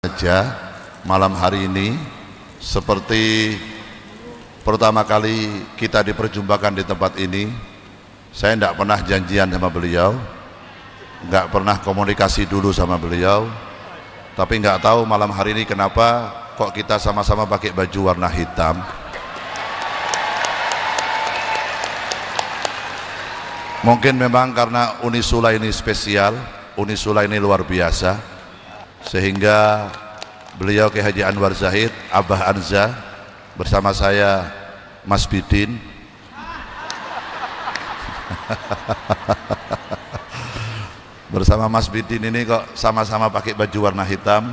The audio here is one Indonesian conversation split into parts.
saja malam hari ini seperti pertama kali kita diperjumpakan di tempat ini. Saya tidak pernah janjian sama beliau, nggak pernah komunikasi dulu sama beliau, tapi nggak tahu malam hari ini kenapa kok kita sama-sama pakai baju warna hitam. Mungkin memang karena Unisula ini spesial, Unisula ini luar biasa, sehingga beliau Kiai Haji Anwar Zahid, Abah Anza, bersama saya Mas Bidin, bersama Mas Bidin ini kok sama-sama pakai baju warna hitam.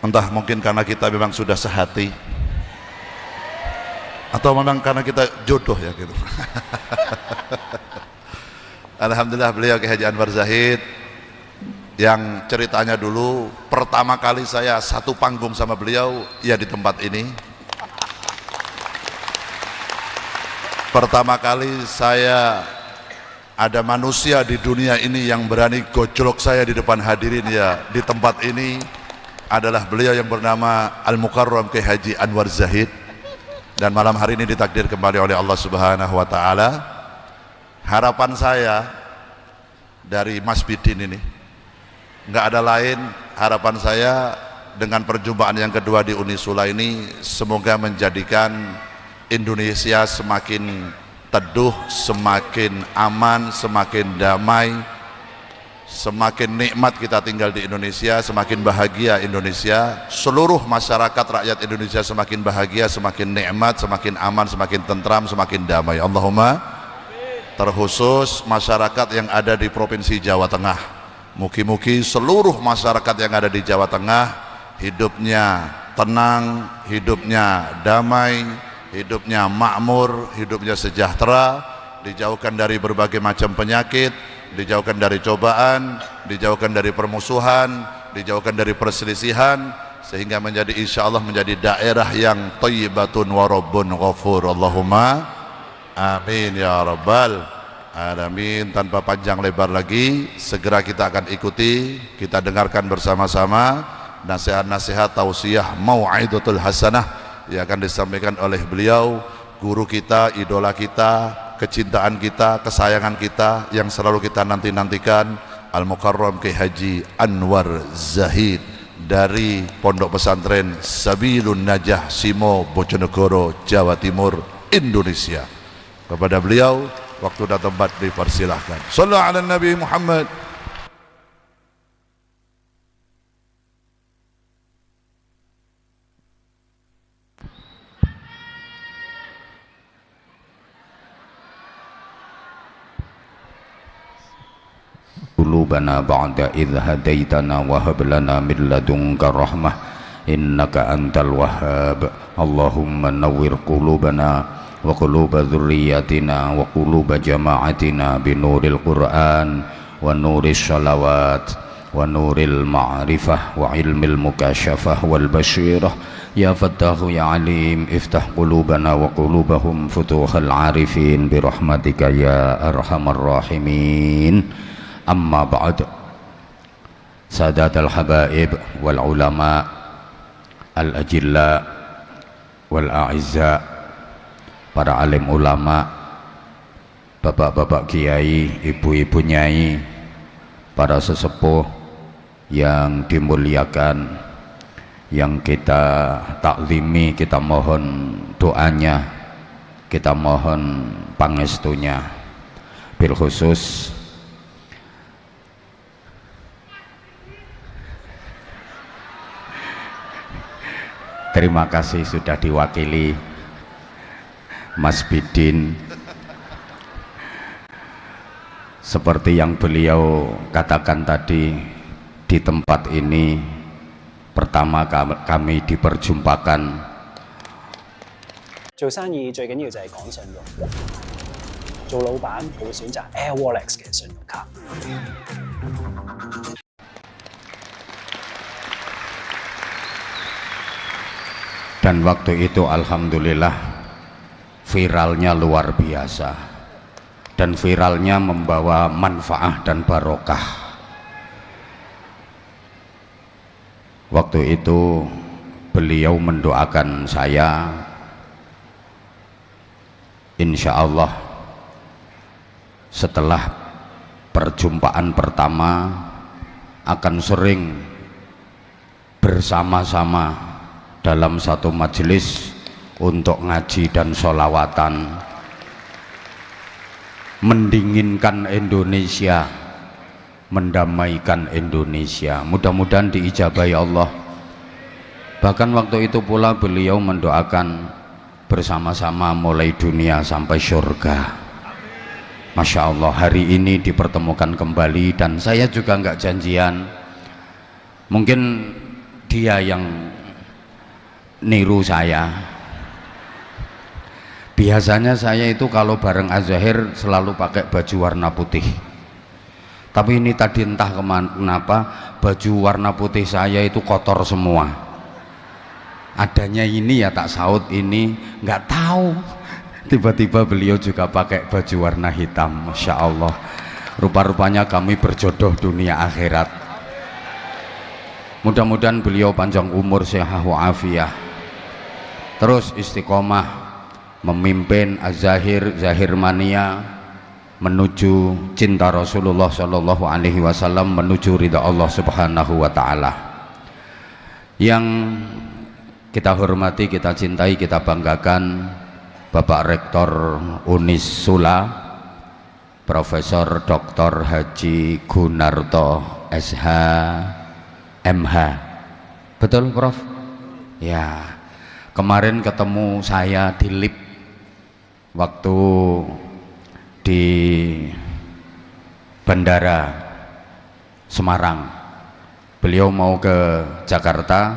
Entah mungkin karena kita memang sudah sehati, atau memang karena kita jodoh ya gitu. Alhamdulillah beliau Kiai Haji Anwar Zahid, yang ceritanya dulu pertama kali saya satu panggung sama beliau ya di tempat ini. Pertama kali saya ada manusia di dunia ini yang berani gojlok saya di depan hadirin ya di tempat ini adalah beliau yang bernama Al-Mukarram Kiai Haji Anwar Zahid. Dan malam hari ini ditakdir kembali oleh Allah Subhanahu wa taala. Harapan saya dari Mas Bidin ini nggak ada lain, harapan saya dengan perjumpaan yang kedua di Unisula ini semoga menjadikan Indonesia semakin teduh, semakin aman, semakin damai, semakin nikmat kita tinggal di Indonesia, semakin bahagia Indonesia, seluruh masyarakat rakyat Indonesia semakin bahagia, semakin nikmat, semakin aman, semakin tentram, semakin damai. Allahumma. Terkhusus masyarakat yang ada di Provinsi Jawa Tengah, mugi-mugi seluruh masyarakat yang ada di Jawa Tengah hidupnya tenang, hidupnya damai, hidupnya makmur, hidupnya sejahtera, dijauhkan dari berbagai macam penyakit, dijauhkan dari cobaan, dijauhkan dari permusuhan, dijauhkan dari perselisihan, sehingga menjadi insyaallah menjadi daerah yang thayyibatun wa rabbun ghafur. Allahumma amin ya rabbal alamin. Tanpa panjang lebar lagi, segera kita akan ikuti, kita dengarkan bersama-sama nasihat-nasihat tausiah mau'idatul hasanah yang akan disampaikan oleh beliau, guru kita, idola kita, kecintaan kita, kesayangan kita, yang selalu kita nanti-nantikan, Al-Mukarram Kiai Haji Anwar Zahid dari Pondok Pesantren Sabilun Najah Simo, Bojonegoro, Jawa Timur, Indonesia. Kepada beliau waktu dan tempat dipersilahkan. Sallallahu ala Nabi Muhammad. Qulubana ba'da idh hadaitana wa hab lana min ladunka rahmah innaka antal wahhab. Allahumma nawwir qulubana wa quluba dzurriyyatina wa quluba jama'atina binuril Qur'an wa nuris shalawat wa nuril ma'rifah wa ilmil mukasyafah wal basyirah. Ya Fattahu ya Alim, iftah qulubana wa qulubahum futuhal arifin birahmatika ya arhamar rahimin. Amma ba'd. Sadatul habaib wal ulama al ajilla wal a'izza, para alim ulama, bapak-bapak kiai, ibu-ibu nyai, para sesepuh yang dimuliakan, yang kita taklimi, kita mohon doanya, kita mohon pangestunya. Bil khusus terima kasih sudah diwakili Mas Bidin. Seperti yang beliau katakan tadi, di tempat ini pertama kami diperjumpakan. 做生意最緊要就係講信用，做老闆會選擇 Air Wallet 嘅信用卡。 Dan waktu itu alhamdulillah viralnya luar biasa, dan viralnya membawa manfaat dan barokah. Waktu itu beliau mendoakan saya, insya Allah setelah perjumpaan pertama akan sering bersama-sama dalam satu majelis untuk ngaji dan sholawatan, mendinginkan Indonesia, mendamaikan Indonesia. Mudah-mudahan diijabahi Allah. Bahkan waktu itu pula beliau mendoakan bersama-sama mulai dunia sampai surga. Masya Allah, hari ini dipertemukan kembali dan saya juga nggak janjian. Mungkin dia yang niru saya. Biasanya saya itu kalau bareng Az-Zahir selalu pakai baju warna putih. Tapi ini tadi entah kenapa baju warna putih saya itu kotor semua. Adanya ini ya tak saut ini, nggak tahu. Tiba-tiba beliau juga pakai baju warna hitam. Masya Allah. Rupa-rupanya kami berjodoh dunia akhirat. Mudah-mudahan beliau panjang umur, sehat wa'afiyah, terus istiqomah memimpin Az-Zahir, Zahir Mania menuju cinta Rasulullah Shallallahu Alaihi Wasallam, menuju ridha Allah Subhanahu Wa Taala. Yang kita hormati, kita cintai, kita banggakan Bapak Rektor Unisula, Profesor Dr. Haji Gunarto SH MH. Betul Prof? Ya, kemarin ketemu saya di LIP waktu di Bandara Semarang. Beliau mau ke Jakarta,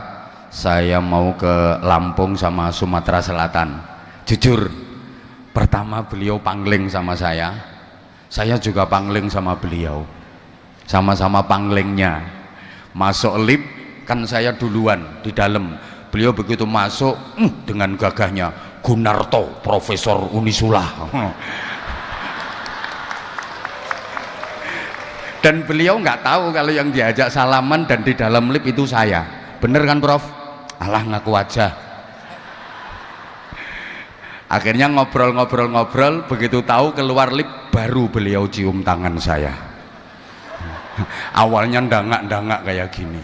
saya mau ke Lampung sama Sumatera Selatan. Jujur, pertama beliau pangling sama saya juga pangling sama beliau, sama-sama panglingnya. Masuk lift kan saya duluan di dalam, beliau begitu masuk dengan gagahnya, Gunarto Profesor Unisula. Dan beliau nggak tahu kalau yang diajak salaman dan di dalam lift itu saya. Bener kan Prof? Alah, ngaku aja. Akhirnya ngobrol-ngobrol, begitu tahu keluar lift baru beliau cium tangan saya. Awalnya ndangak-ndangak kayak gini.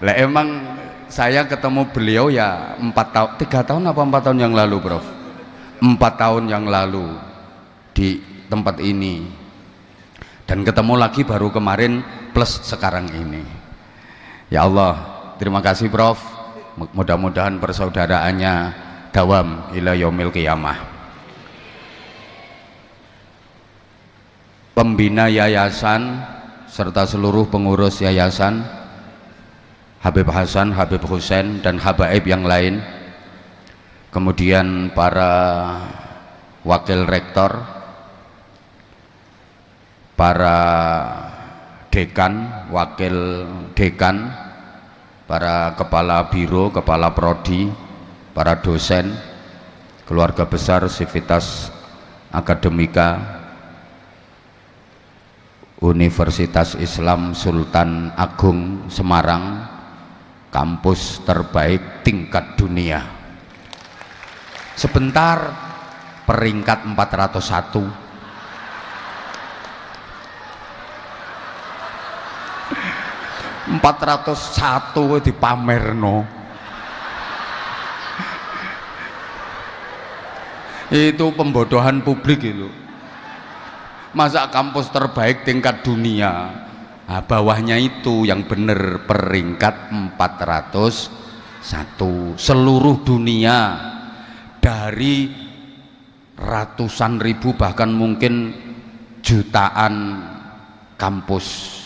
Lah emang saya ketemu beliau ya 3 tahun apa 4 tahun yang lalu Prof? 4 tahun yang lalu di tempat ini, dan ketemu lagi baru kemarin plus sekarang ini. Ya Allah, terima kasih Prof. Mudah-mudahan persaudaraannya dawam ila yaumil qiyamah. Pembina yayasan serta seluruh pengurus yayasan, Habib Hasan, Habib Husain dan habaib yang lain, kemudian para wakil rektor, para dekan, wakil dekan, para kepala biro, kepala prodi, para dosen, keluarga besar Sivitas Akademika Universitas Islam Sultan Agung Semarang, kampus terbaik tingkat dunia. Sebentar peringkat 401. di pamerno. Itu pembodohan publik itu. Masa kampus terbaik tingkat dunia, nah, bawahnya itu yang benar peringkat 401 seluruh dunia, dari ratusan ribu bahkan mungkin jutaan kampus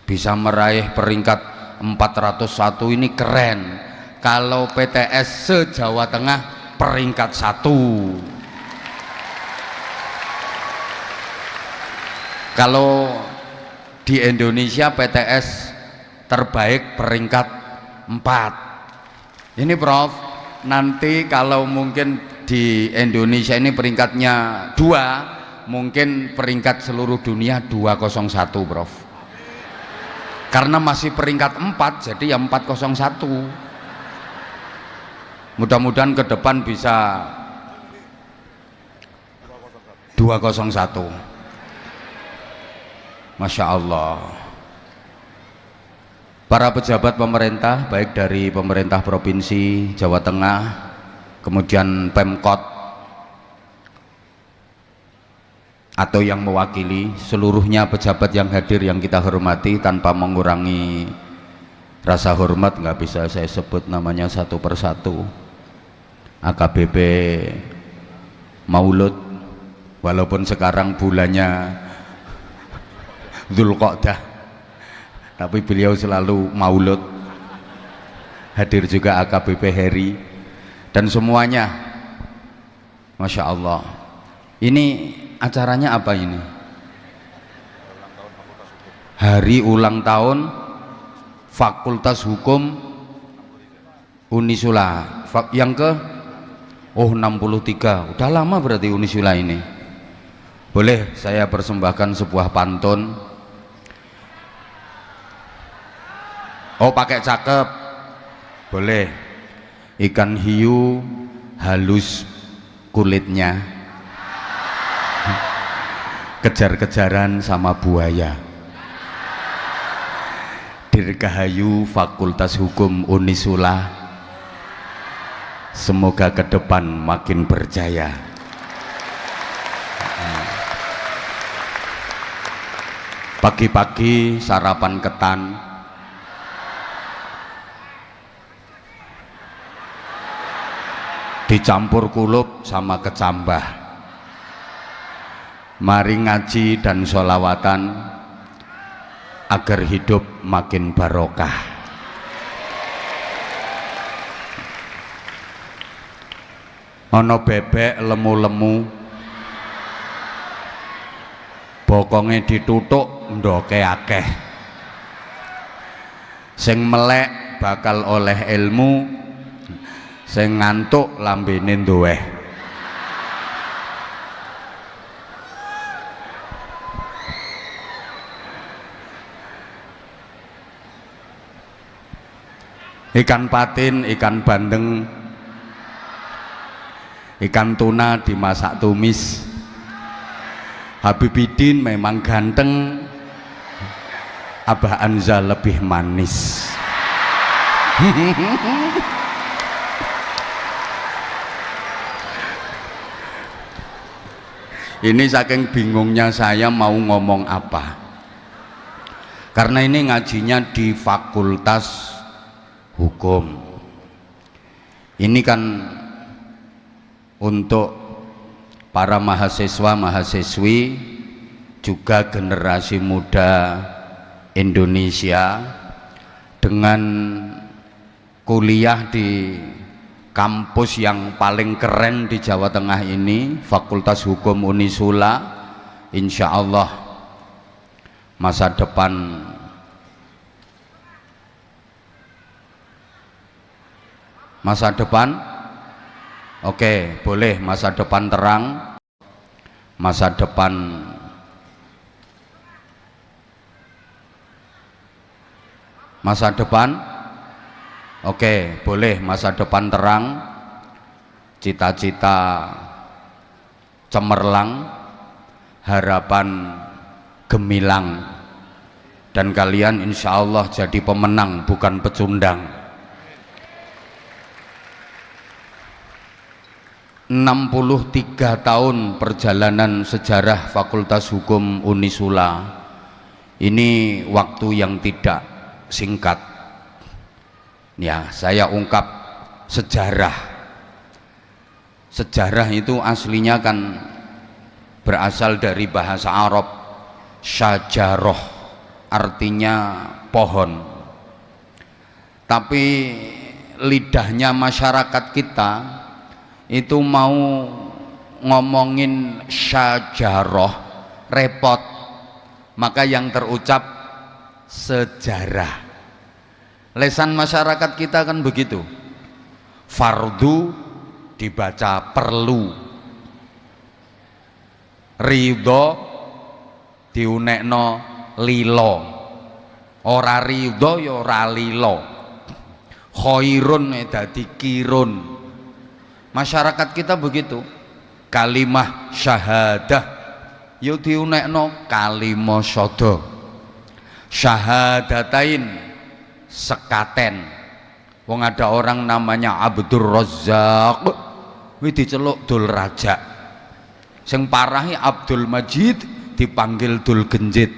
bisa meraih peringkat 401 ini keren. Kalau PTS se-Jawa Tengah peringkat 1. Kalau di Indonesia PTS terbaik peringkat 4. Ini Prof, nanti kalau mungkin di Indonesia ini peringkatnya 2, mungkin peringkat seluruh dunia 201 Prof, karena masih peringkat 4 jadi ya 401. Mudah-mudahan ke depan bisa 201. Masya Allah. Para pejabat pemerintah, baik dari pemerintah provinsi Jawa Tengah, kemudian Pemkot, atau yang mewakili, seluruhnya pejabat yang hadir yang kita hormati, tanpa mengurangi rasa hormat, nggak bisa saya sebut namanya satu persatu. AKBP Maulud, walaupun sekarang bulannya Dzulqa'dah, tapi beliau selalu maulud. Hadir juga AKBP Heri dan semuanya. Masya Allah. Ini acaranya apa ini? Hari ulang tahun Fakultas Hukum Unisula yang ke 63. Udah lama berarti Unisula ini. Boleh saya persembahkan sebuah pantun? Oh, pakai cakep boleh. Ikan hiu halus kulitnya, kejar-kejaran sama buaya. Dirgahayu Fakultas Hukum Unisula, semoga ke depan makin berjaya. Pagi-pagi sarapan ketan, dicampur kulup sama kecambah. Mari ngaji dan sholawatan agar hidup makin barokah. Ono bebek lemu-lemu, bokonge ditutuk ndoke akeh. Sing melek bakal oleh ilmu, sing ngantuk lambene nduweh. Ikan patin, ikan bandeng, ikan tuna dimasak tumis. Habibidin memang ganteng, Abah Anza lebih manis. Ini saking bingungnya saya mau ngomong apa, karena ini ngajinya di Fakultas Hukum. Ini kan untuk para mahasiswa mahasiswi, juga generasi muda Indonesia, dengan kuliah di kampus yang paling keren di Jawa Tengah ini, Fakultas Hukum Unisula. Insya Allah masa depan oke, boleh, masa depan terang, masa depan oke, boleh, masa depan terang, cita-cita cemerlang, harapan gemilang, dan kalian insya Allah jadi pemenang bukan pecundang. 63 tahun perjalanan sejarah Fakultas Hukum Unisula. Ini waktu yang tidak singkat. Ya, saya ungkap sejarah. Sejarah itu aslinya kan berasal dari bahasa Arab syajaroh, artinya pohon. Tapi lidahnya masyarakat kita itu mau ngomongin syajaroh repot, maka yang terucap sejarah. Lesan masyarakat kita kan begitu, fardu dibaca perlu, ridho diunekno lilo, ora ridho ya ora lilo, khairun dadi kirun. Masyarakat kita begitu, kalimah syahadah yo diunekno kalimah syada, syahadatain sekaten. Wong ada orang namanya Abdur Razzaq kuwi diceluk Dul Raja, sing parahi Abdul Majid dipanggil Dul Genjit.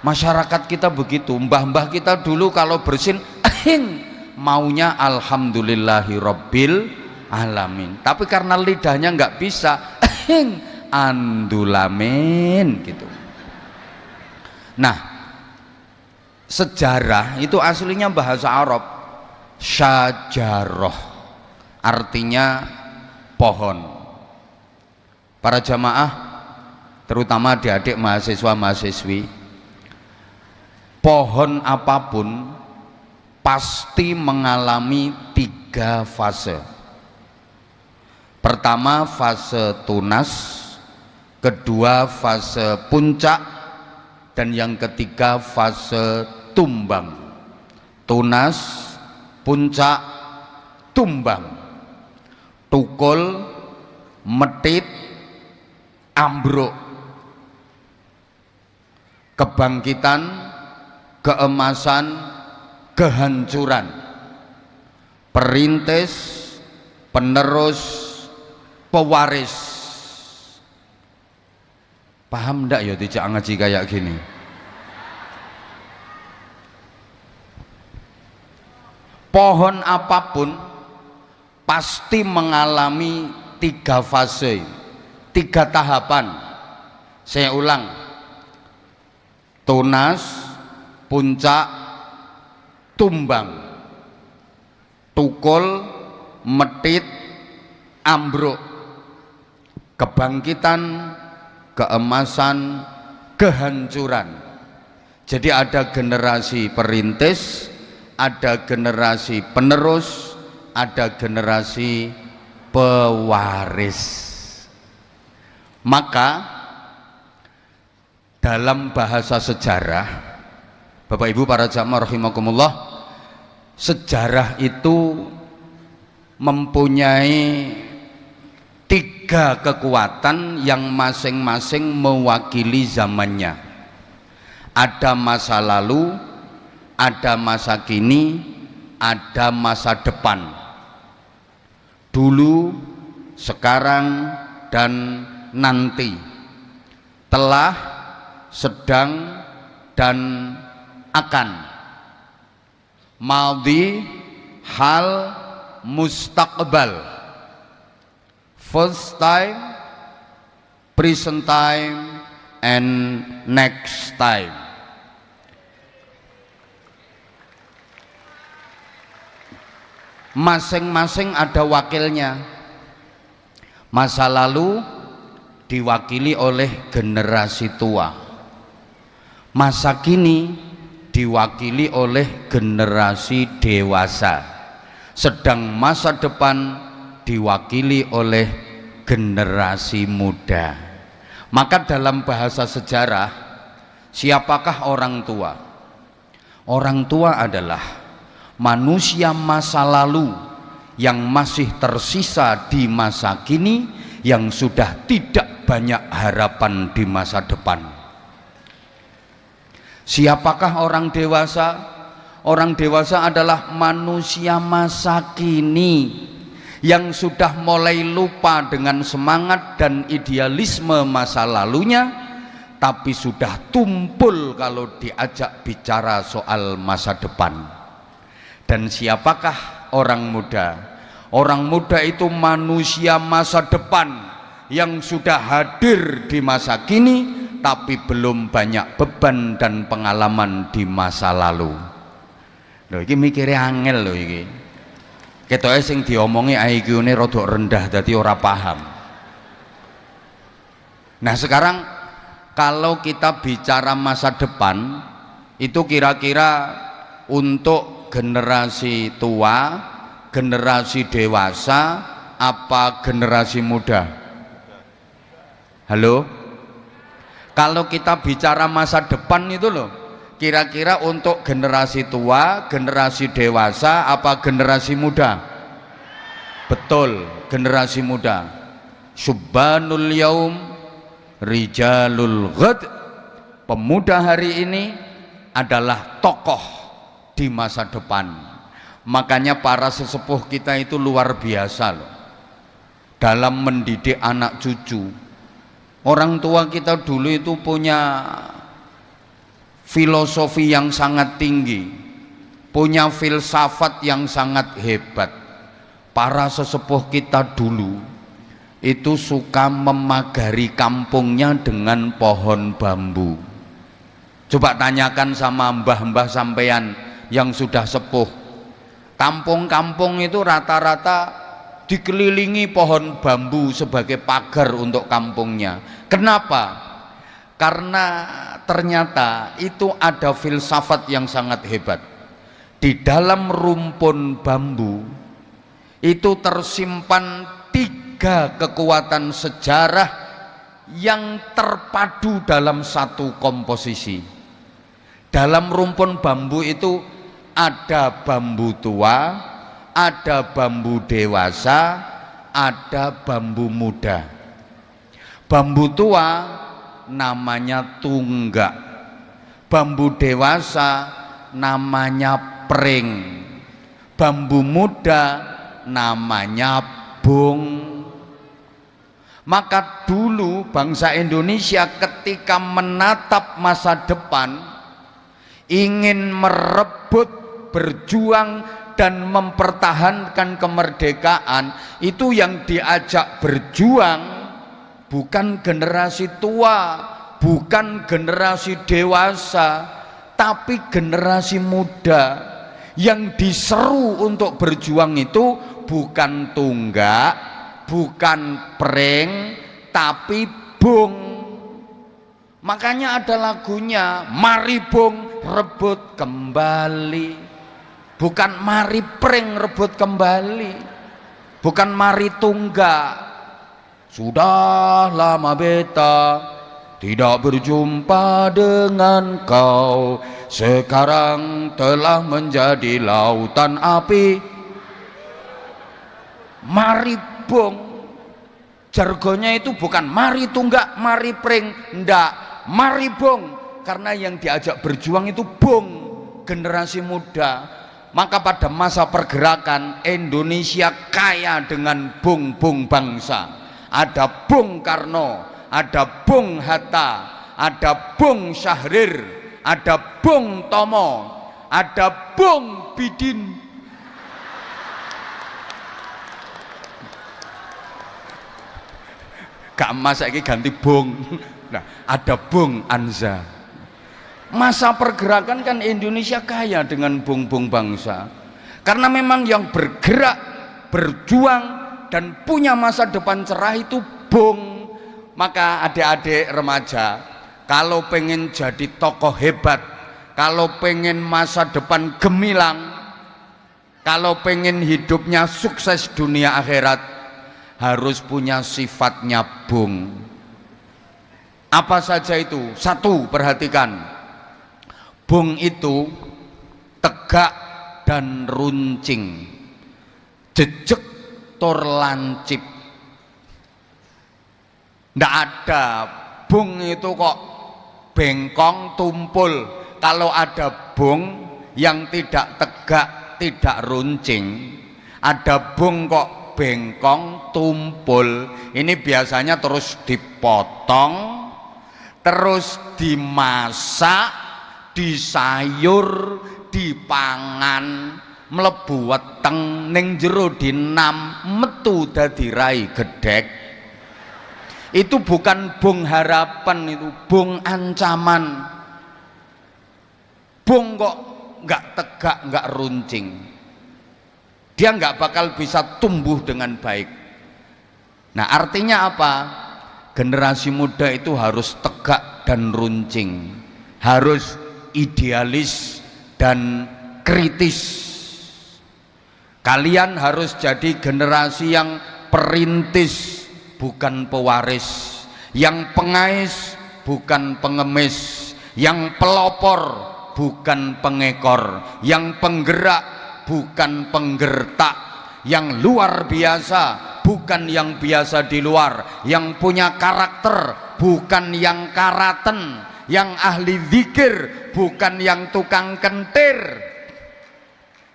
Masyarakat kita begitu, mbah-mbah kita dulu kalau bersin maunya alhamdulillahi rabbil alamin, tapi karena lidahnya nggak bisa andulamin gitu. Nah, sejarah itu aslinya bahasa Arab, syajarah artinya pohon. Para jamaah, terutama adik-adik mahasiswa mahasiswi, pohon apapun pasti mengalami 3 fase. Pertama fase tunas, kedua fase puncak, dan yang ketiga fase tumbang. Tunas, puncak, tumbang, tukul, metit, ambruk, kebangkitan, keemasan, kehancuran, perintis, penerus, pewaris. Paham ndak ya dijak ngaji kayak gini? Pohon apapun pasti mengalami 3 fase, 3 tahapan. Saya ulang, tunas, puncak, tumbang, tukul, metit, ambruk, kebangkitan, keemasan, kehancuran. Jadi ada generasi perintis, ada generasi penerus, ada generasi pewaris. Maka dalam bahasa sejarah, Bapak Ibu para jamaah rahimakumullah, sejarah itu mempunyai 3 kekuatan yang masing-masing mewakili zamannya. Ada masa lalu, ada masa kini, ada masa depan. Dulu, sekarang, dan nanti. Telah, sedang, dan akan. Madhi, hal, mustaqbal. First time, present time, and next time. Masing-masing ada wakilnya. Masa lalu diwakili oleh generasi tua, masa kini diwakili oleh generasi dewasa, sedang masa depan diwakili oleh generasi muda. Maka dalam bahasa sejarah, siapakah orang tua? Orang tua adalah manusia masa lalu yang masih tersisa di masa kini, yang sudah tidak banyak harapan di masa depan. Siapakah orang dewasa? Orang dewasa adalah manusia masa kini yang sudah mulai lupa dengan semangat dan idealisme masa lalunya, tapi sudah tumpul kalau diajak bicara soal masa depan. Dan siapakah orang muda? Orang muda itu manusia masa depan yang sudah hadir di masa kini, tapi belum banyak beban dan pengalaman di masa lalu. Loh, ini mikirnya angel loh ini. Ketoke sing diomongi IQ-ne rada rendah, dadi ora paham. Nah sekarang kalau kita bicara masa depan, itu kira-kira untuk generasi tua, generasi dewasa, apa generasi muda? Halo? Kalau kita bicara masa depan itu loh, kira-kira untuk generasi tua, generasi dewasa, apa generasi muda? Betul, generasi muda. Syubbanul yaum rijalul ghad. Pemuda hari ini adalah tokoh di masa depan. Makanya para sesepuh kita itu luar biasa loh dalam mendidik anak cucu. Orang tua kita dulu itu punya filosofi yang sangat tinggi, punya filsafat yang sangat hebat. Para sesepuh kita dulu itu suka memagari kampungnya dengan pohon bambu. Coba tanyakan sama mbah-mbah sampean yang sudah sepuh, kampung-kampung itu rata-rata dikelilingi pohon bambu sebagai pagar untuk kampungnya. Kenapa? Karena ternyata itu ada filsafat yang sangat hebat. Di dalam rumpun bambu itu tersimpan 3 kekuatan sejarah yang terpadu dalam satu komposisi. Dalam rumpun bambu itu ada bambu tua, ada bambu dewasa, ada bambu muda. Bambu tua namanya tunggak, bambu dewasa namanya pring, bambu muda namanya bung. Maka dulu bangsa Indonesia ketika menatap masa depan, ingin merebut, berjuang dan mempertahankan kemerdekaan, itu yang diajak berjuang bukan generasi tua, bukan generasi dewasa, tapi generasi muda. Yang diseru untuk berjuang itu bukan tunggak, bukan pring, tapi bung. Makanya ada lagunya, mari bung rebut kembali. Bukan mari pring rebut kembali, bukan mari tunggak. Sudah lama beta tidak berjumpa dengan kau, sekarang telah menjadi lautan api. Mari bung, jargonnya itu bukan mari tunggak, mari pring, ndak, mari bung, karena yang diajak berjuang itu bung, generasi muda. Maka pada masa pergerakan Indonesia kaya dengan bung-bung bangsa. Ada Bung Karno, ada Bung Hatta, ada Bung Syahrir, ada Bung Tomo, ada Bung Bidin. Gak masa ini ganti Bung. Nah, ada Bung Anza. Masa pergerakan kan Indonesia kaya dengan bung-bung bangsa, karena memang yang bergerak, berjuang dan punya masa depan cerah itu bung. Maka adik-adik remaja, kalau pengen jadi tokoh hebat, kalau pengen masa depan gemilang, kalau pengen hidupnya sukses dunia akhirat, harus punya sifatnya bung. Apa saja itu? Satu, perhatikan, bung itu tegak dan runcing, jejeg tur lancip. Ndak ada bung itu kok bengkong tumpul. Kalau ada bung yang tidak tegak, tidak runcing, ada bung kok bengkong tumpul, ini biasanya terus dipotong, terus dimasak, disayur, dipangan, mlebu weteng, ning jero dinam, metu dadi rai gedhek. Itu bukan bung harapan, itu bung ancaman. Bung kok nggak tegak, nggak runcing, dia nggak bakal bisa tumbuh dengan baik. Nah, artinya apa? Generasi muda itu harus tegak dan runcing, harus idealis dan kritis. Kalian harus jadi generasi yang perintis, bukan pewaris, yang pengais bukan pengemis, yang pelopor bukan pengekor, yang penggerak bukan penggertak, yang luar biasa bukan yang biasa di luar, yang punya karakter bukan yang karaten, yang ahli zikir bukan yang tukang kentir,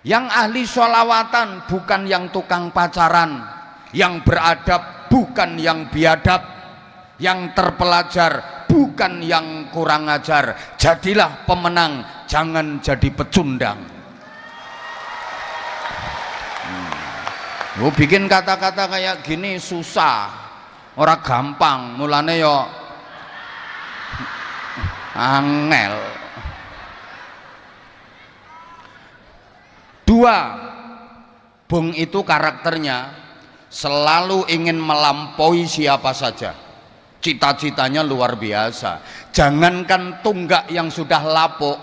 yang ahli sholawatan bukan yang tukang pacaran, yang beradab bukan yang biadab, yang terpelajar bukan yang kurang ajar. Jadilah pemenang, jangan jadi pecundang. Bikin kata-kata kayak gini susah, ora gampang, mulane yo angel. Dua, Bung itu karakternya selalu ingin melampaui siapa saja. Cita-citanya luar biasa. Jangankan tunggak yang sudah lapuk,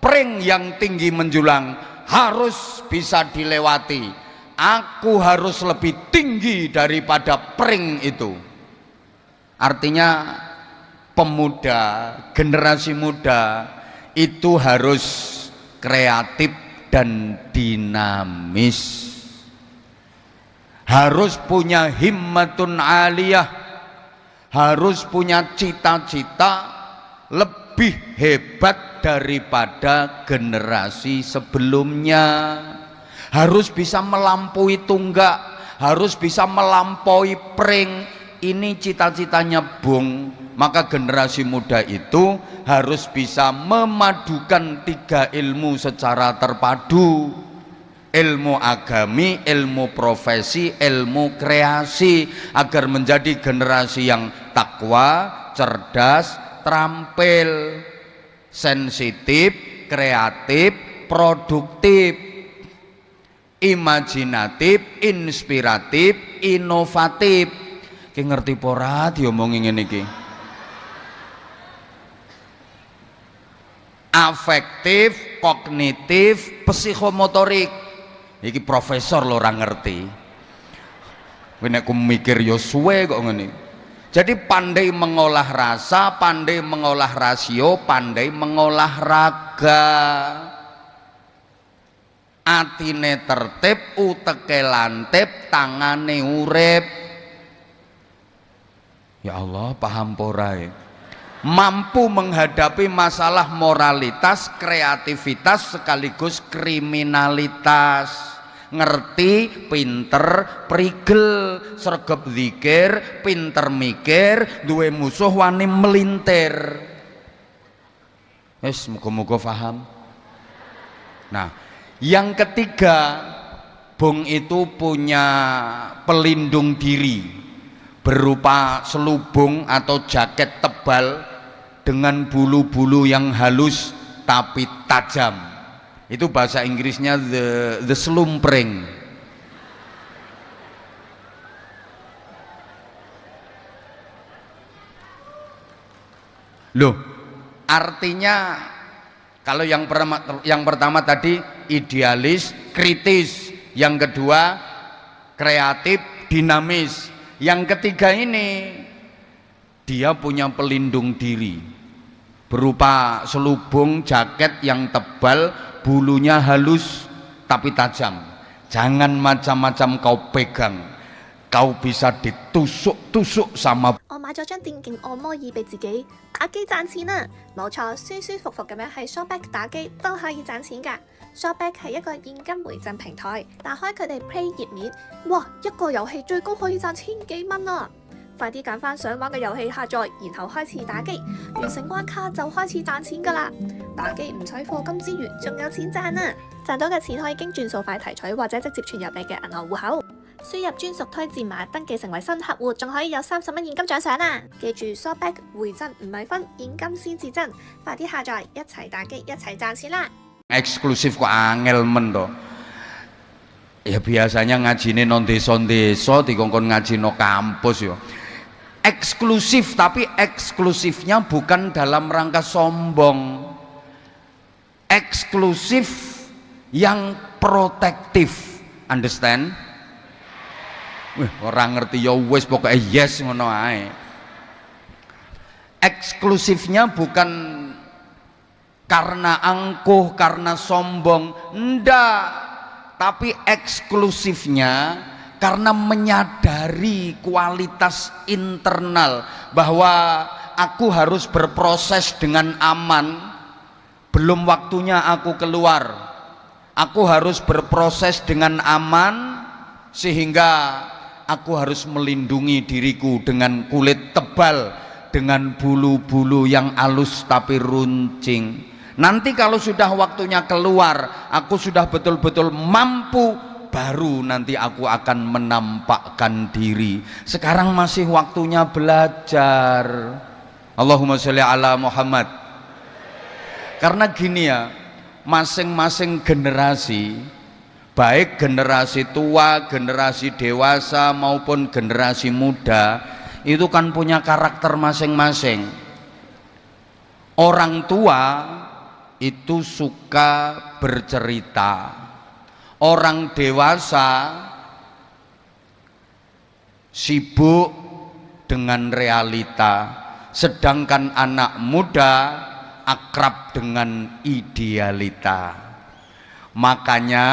pring yang tinggi menjulang harus bisa dilewati. Aku harus lebih tinggi daripada pring itu. Artinya pemuda, generasi muda itu harus kreatif dan dinamis, harus punya himmatun aliyah, harus punya cita-cita lebih hebat daripada generasi sebelumnya, harus bisa melampaui tunggak, harus bisa melampaui pring. Ini cita-citanya Bung. Maka generasi muda itu harus bisa memadukan tiga ilmu secara terpadu: ilmu agami, ilmu profesi, ilmu kreasi, agar menjadi generasi yang takwa, cerdas, terampil, sensitif, kreatif, produktif, imajinatif, inspiratif, inovatif. Ki ngerti pora diomongi ngene iki? Afektif, kognitif, psikomotorik. Iki profesor lo ora ngerti. Nek aku mikir yo suwe kok ngene. Jadi pandai mengolah rasa, pandai mengolah rasio, pandai mengolah raga. Atine tertib, uteke lantip, tangane urip. Ya Allah, paham porae. Mampu menghadapi masalah moralitas, kreativitas sekaligus kriminalitas. Ngerti, pinter, prigel, sregep zikir, pinter mikir, duwe musuh wani melintir. Wis muga-muga paham. Nah, yang ketiga, Bung itu punya pelindung diri berupa selubung atau jaket tebal dengan bulu-bulu yang halus tapi tajam. Itu bahasa Inggrisnya the slumpring. Loh, artinya kalau yang pertama tadi idealis, kritis, yang kedua kreatif, dinamis, yang ketiga ini dia punya pelindung diri berupa selubung jaket yang tebal, bulunya halus tapi tajam. Jangan macam-macam kau pegang, kau bisa ditusuk-tusuk sama。我買咗張電競按摩椅俾自己，打機賺錢啦！冇錯，舒舒服服咁樣喺 Shopback 打機都可以賺錢㗎。Shopback 係一個現金回贈平台，打開佢哋 Play 頁面，哇！一個遊戲最高可以賺千幾蚊啊！快啲揀翻想玩嘅遊戲下載，然後開始打機，完成關卡就開始賺錢㗎啦！打機唔使課金之餘，仲有錢賺啊！賺到嘅錢可以經轉數快提取或者直接存入你嘅銀行戶口。輸入專屬推薦碼，登記成為新客戶，仲可以有30蚊現金獎賞啊！記住 Shopback 回贈唔係分，現金先至真，快啲下載，一齊打機，一齊賺錢啦！Eksklusif kok angel men to. Ya biasanya ngajine non desa-desa dikongkon ngaji no kampus yo. Eksklusif, tapi eksklusifnya bukan dalam rangka sombong. Eksklusif yang protektif. Understand? Wih, orang ngerti ya wis pokoknya yes ngono ae. Eksklusifnya bukan karena angkuh, karena sombong, ndak, tapi eksklusifnya karena menyadari kualitas internal bahwa aku harus berproses dengan aman, belum waktunya aku keluar. Aku harus berproses dengan aman sehingga aku harus melindungi diriku dengan kulit tebal, dengan bulu-bulu yang halus tapi runcing. Nanti kalau sudah waktunya keluar, aku sudah betul-betul mampu, baru nanti aku akan menampakkan diri. Sekarang masih waktunya belajar. Allahumma sholli ala Muhammad. Karena gini ya, masing-masing generasi, baik generasi tua, generasi dewasa maupun generasi muda, itu kan punya karakter masing-masing. Orang tua itu suka bercerita, orang dewasa sibuk dengan realita, sedangkan anak muda akrab dengan idealita. Makanya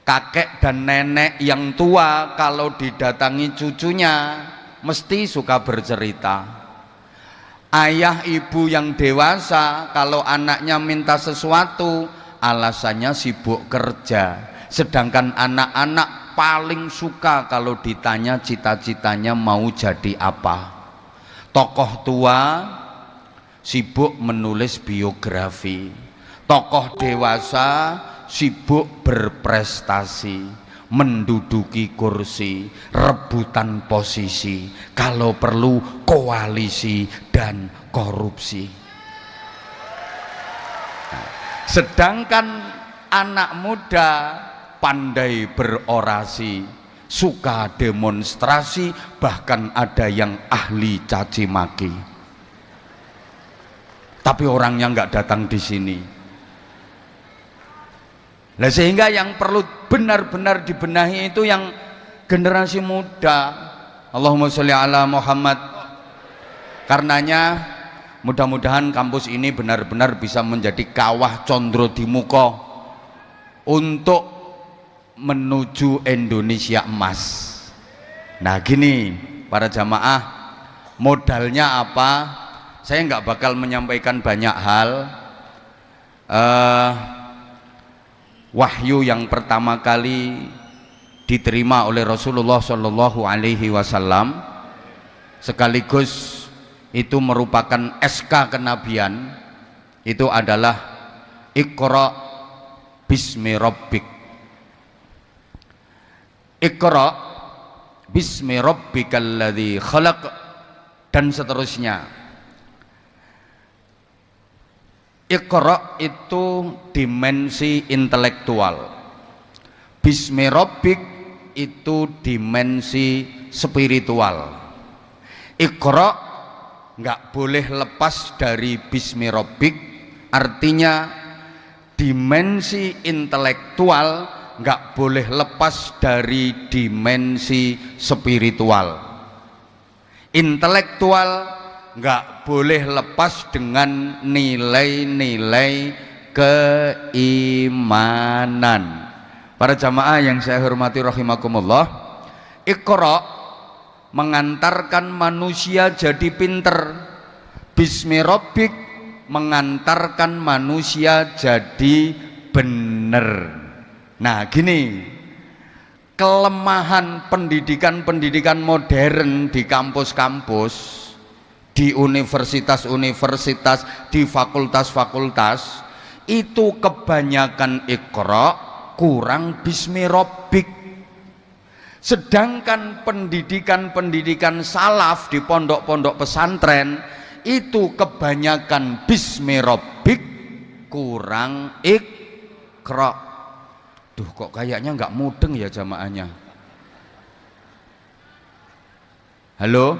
kakek dan nenek yang tua kalau didatangi cucunya mesti suka bercerita. Ayah ibu yang dewasa kalau anaknya minta sesuatu alasannya sibuk kerja, sedangkan anak-anak paling suka kalau ditanya cita-citanya mau jadi apa. Tokoh tua sibuk menulis biografi, tokoh dewasa sibuk berprestasi, menduduki kursi, rebutan posisi, kalau perlu koalisi dan korupsi. Sedangkan anak muda pandai berorasi, suka demonstrasi, bahkan ada yang ahli caci maki. Tapi orangnya nggak datang di sini. Nah, sehingga yang perlu benar-benar dibenahi itu yang generasi muda. Allahumma sholli ala Muhammad. Karenanya mudah-mudahan kampus ini benar-benar bisa menjadi kawah condro di muka untuk menuju Indonesia emas. Nah gini para jamaah, modalnya apa? Saya nggak bakal menyampaikan banyak hal. Wahyu yang pertama kali diterima oleh Rasulullah Shallallahu Alaihi Wasallam sekaligus itu merupakan SK kenabian, itu adalah Iqra bismi rabbik. Iqra bismi rabbikal ladzi khalaq, dan seterusnya. Iqra itu dimensi intelektual, bismi rabbik itu dimensi spiritual. Iqra nggak boleh lepas dari bismi rabbik, artinya dimensi intelektual nggak boleh lepas dari dimensi spiritual. Intelektual nggak boleh lepas dengan nilai-nilai keimanan. Para jamaah yang saya hormati rahimakumullah, Iqra mengantarkan manusia jadi pinter, bismi rabbik mengantarkan manusia jadi bener. Nah gini, kelemahan pendidikan modern di kampus-kampus, di universitas-universitas, di fakultas-fakultas, itu kebanyakan Iqra, kurang bismi rabbik. Sedangkan pendidikan salaf di pondok-pondok pesantren itu kebanyakan bismi rabbik, kurang Iqra. Duh, kok kayaknya nggak mudeng ya jamaahnya. Halo?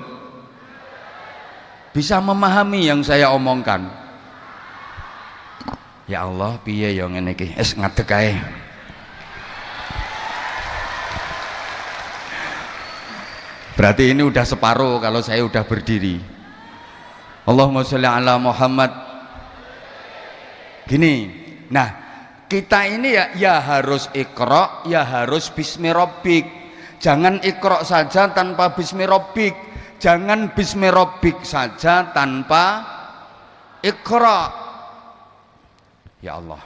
Bisa memahami yang saya omongkan? Ya Allah, piye ya ngene iki? Ngadeg ae. Berarti ini udah separuh kalau saya udah berdiri. Allahumma sholli ala Muhammad. Gini, nah kita ini ya harus iqra, ya harus bismi rabbik. Jangan iqra saja tanpa bismi rabbik, jangan bismi rabbik saja tanpa iqra. Ya Allah,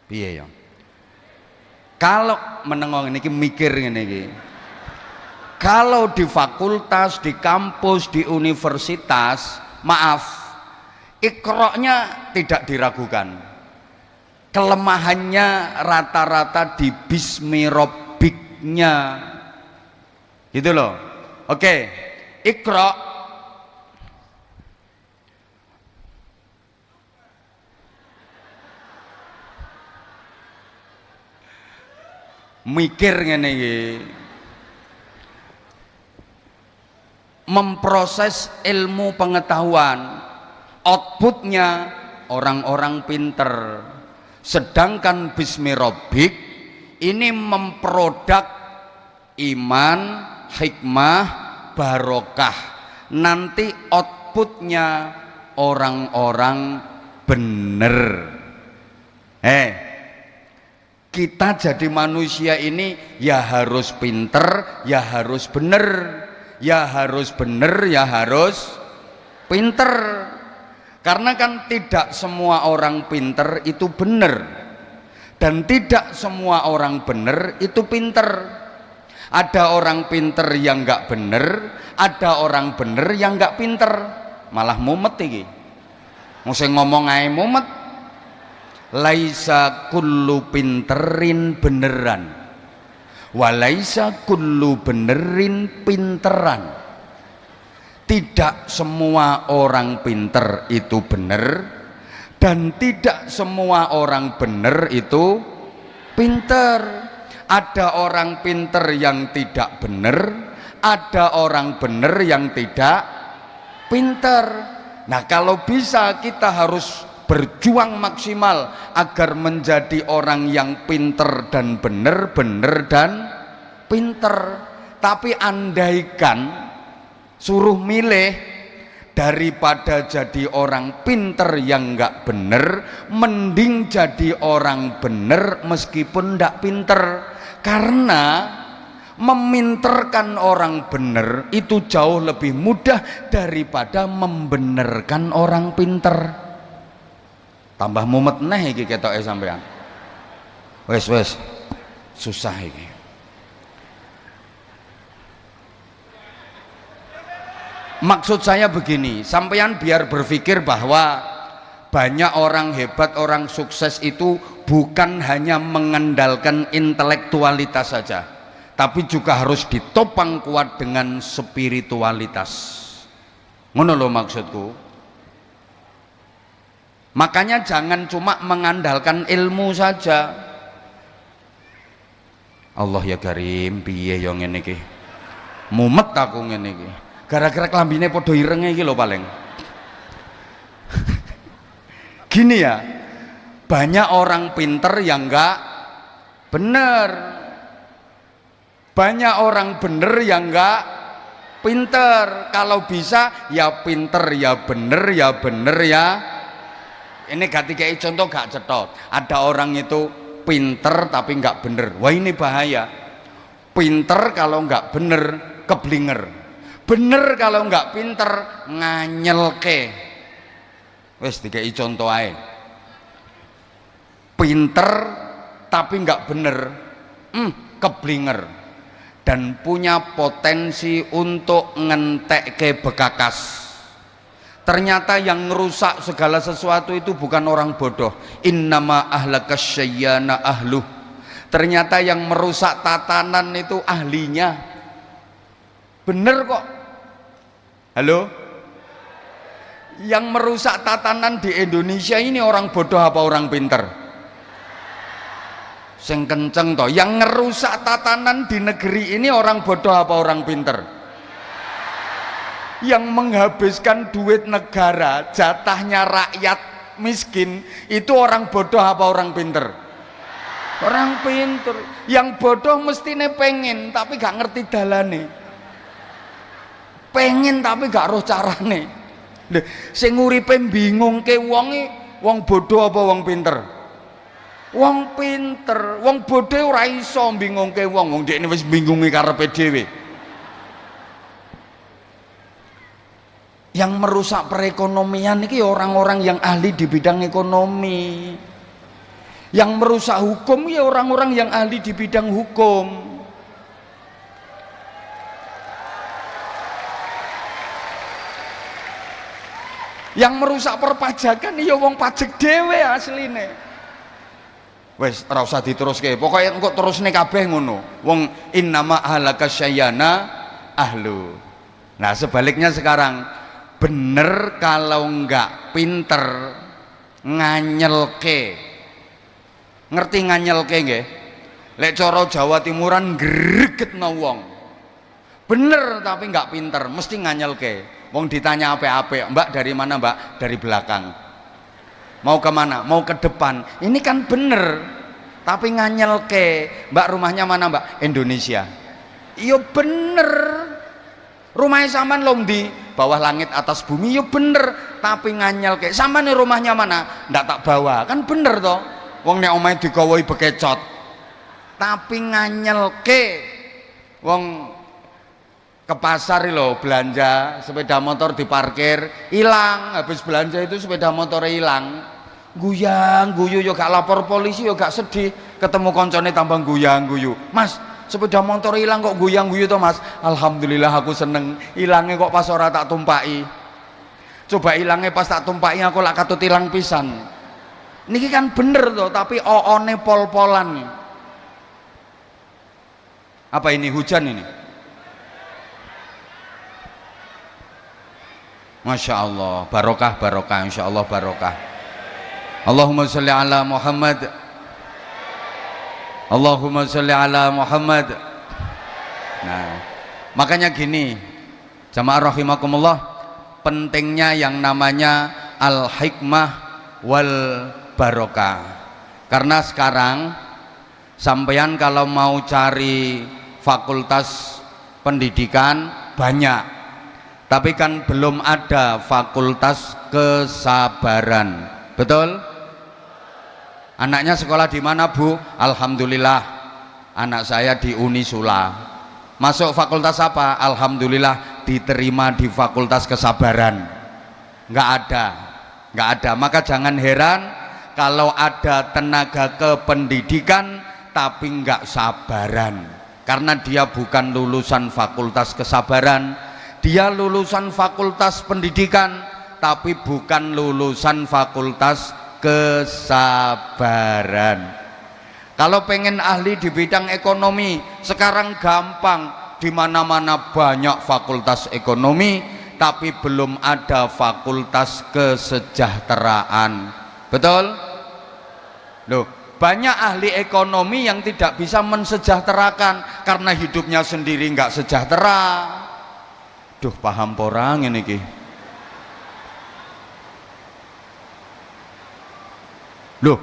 piye ya? Kalau menengok ini mikir ini, kalau di fakultas, di kampus, di universitas, maaf, iqra-nya tidak diragukan. Kelemahannya rata-rata di bismi rabbiknya. Gitu loh. Oke, iqra. Mikir ngene iki. Memproses ilmu pengetahuan, outputnya orang-orang pinter. Sedangkan bismi rabbik ini memproduk iman, hikmah, barokah. Nanti outputnya orang-orang bener. Kita jadi manusia ini ya harus pinter, ya harus bener, ya harus bener, ya harus pinter. Karena kan tidak semua orang pinter itu bener, dan tidak semua orang bener itu pinter. Ada orang pinter yang nggak bener, ada orang bener yang nggak pinter, malah mumet iki. Mesti ngomong ae mumet. Laisa kullu pinterin beneran, walaisa kullu benerin pinteran. Tidak semua orang pinter itu bener, dan tidak semua orang bener itu pinter. Ada orang pinter yang tidak bener, ada orang bener yang tidak pinter. Nah, kalau bisa kita harus berjuang maksimal agar menjadi orang yang pinter dan bener, bener dan pinter. Tapi andaikan suruh milih, daripada jadi orang pinter yang nggak bener, mending jadi orang bener meskipun nggak pinter. Karena meminterkan orang bener itu jauh lebih mudah daripada membenerkan orang pinter. Tambah mumet neh iki ketoke sampean. Wes susah iki. Maksud saya begini, sampean biar berpikir bahwa banyak orang hebat, orang sukses itu bukan hanya mengandalkan intelektualitas saja, tapi juga harus ditopang kuat dengan spiritualitas. Ngono lho maksudku. Makanya jangan cuma mengandalkan ilmu saja. Allah ya Karim, piye yo ngene iki. Mumet aku ngene iki. Gara-gara klambine padha irenge iki lho paling. Gini ya. Banyak orang pinter yang enggak bener. Banyak orang bener yang enggak pinter. Kalau bisa ya pinter ya bener ya bener ya. Ini ganti kayak contoh gak cetot. Ada orang itu pinter tapi nggak bener. Wah ini bahaya. Pinter kalau nggak bener keblinger. Bener kalau nggak pinter nganyelke. Wes dikai contoh ae. Pinter tapi nggak bener, keblinger, dan punya potensi untuk ngentek ke bekakas. Ternyata yang ngerusak segala sesuatu itu bukan orang bodoh. Innama ahlakas syayyana ahluh. Ternyata yang merusak tatanan itu ahlinya. Bener kok. Halo? Yang merusak tatanan di Indonesia ini orang bodoh apa orang pinter? Sing kenceng toh. Yang ngerusak tatanan di negeri ini orang bodoh apa orang pinter? Yang menghabiskan duit negara, jatahnya rakyat miskin, itu orang bodoh apa orang pinter? Orang pinter. Yang bodoh mestinya pengen tapi gak ngerti dalane. pengen tapi gak roh carane. Lho, sing uripe bingungke wong bodoh apa wong pinter? Wong pinter, wong bodoh ora iso bingungke wong dekne wis bingungi karepe dhewe. Yang merusak perekonomian ini orang-orang yang ahli di bidang ekonomi. Yang merusak hukum ya orang-orang yang ahli di bidang hukum. Yang merusak perpajakan ya wong pajak dhewe asline. Wes ora usah diteruske, pokoke engko terusne kabeh ngono. Wong innama ahlaka syayana ahlu. Nah, sebaliknya sekarang, bener kalau enggak pinter nganyelke. Ngerti nganyelke nggih? Lek cara Jawa Timuran gregetno wong. Bener tapi enggak pinter, mesti nganyelke. Wong ditanya apa-apa, Mbak dari mana Mbak? Dari belakang. Mau kemana? Mau ke depan. Ini kan bener, tapi nganyelke. Mbak rumahnya mana Mbak? Indonesia. Iya bener. Rumahnya sampean lho ndi? Bawah langit atas bumi. Iya bener, tapi nganyelke. Sampean rumahnya mana? Ndak tak bawa. Kan bener toh. Wong nek omahe digawai bekecot. Tapi nganyelke. Wong ke pasar loh belanja, sepeda motor diparkir hilang, habis belanja itu sepeda motor hilang, guyang guyu yo gak lapor polisi yo gak sedih, ketemu koncone tambah guyang guyu, Mas sepeda motor hilang kok guyang guyu toh Mas? Alhamdulillah aku seneng, hilangnya kok pas ora tak tumpaki, coba hilangnya pas tak tumpaki aku lak katut hilang pisan. Niki kan bener toh, tapi oone pol-polan. Apa ini hujan ini? Masya Allah, barokah, barokah, insya Allah barokah. Allahumma sholli ala Muhammad. Allahumma sholli ala Muhammad. Nah, makanya gini, jamaah rahimakumullah, pentingnya yang namanya al-hikmah wal barokah. Karena sekarang sampeyan kalau mau cari fakultas pendidikan banyak, tapi kan belum ada fakultas kesabaran. Betul? Anaknya sekolah di mana Bu? Alhamdulillah anak saya di Unisula. Masuk fakultas apa? Alhamdulillah diterima di fakultas kesabaran. Nggak ada. Maka jangan heran kalau ada tenaga kependidikan tapi nggak sabaran, karena dia bukan lulusan fakultas kesabaran. Dia lulusan fakultas pendidikan tapi bukan lulusan fakultas kesabaran. Kalau pengen ahli di bidang ekonomi sekarang gampang, di mana-mana banyak fakultas ekonomi tapi belum ada fakultas kesejahteraan. Betul? Loh, banyak ahli ekonomi yang tidak bisa mensejahterakan karena hidupnya sendiri nggak sejahtera. Duh, paham porang ini ki. Loh,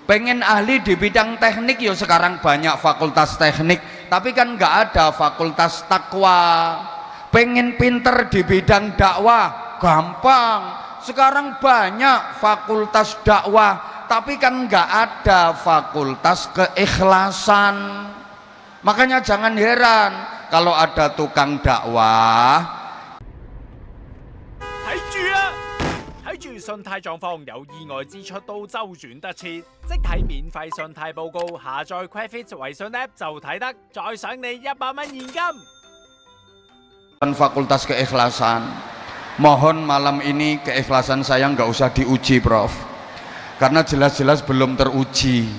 pengen ahli di bidang teknik ya sekarang banyak fakultas teknik, tapi kan nggak ada fakultas takwa. Pengen pinter di bidang dakwah gampang, sekarang banyak fakultas dakwah, tapi kan nggak ada fakultas keikhlasan. Makanya jangan heran kalau ada tukang dakwah. 睇住啊！睇住信貸狀況有意外支出都周轉得切，即睇免費信貸報告，下載 Credit 微信 App 就睇得，再賞你100蚊現金。 Fakultas keikhlasan, mohon malam ini keikhlasan saya nggak usah diuji Prof, karena jelas-jelas belum teruji.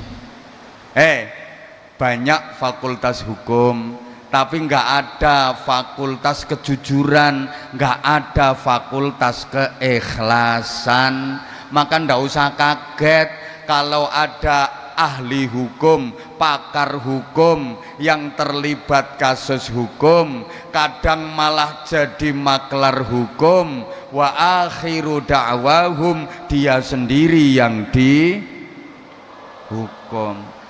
Banyak fakultas hukum tapi nggak ada fakultas kejujuran, nggak ada fakultas keikhlasan. Maka nggak usah kaget kalau ada ahli hukum, pakar hukum yang terlibat kasus hukum, kadang malah jadi maklar hukum. Wa akhiru da'wahum, dia sendiri yang dihukum,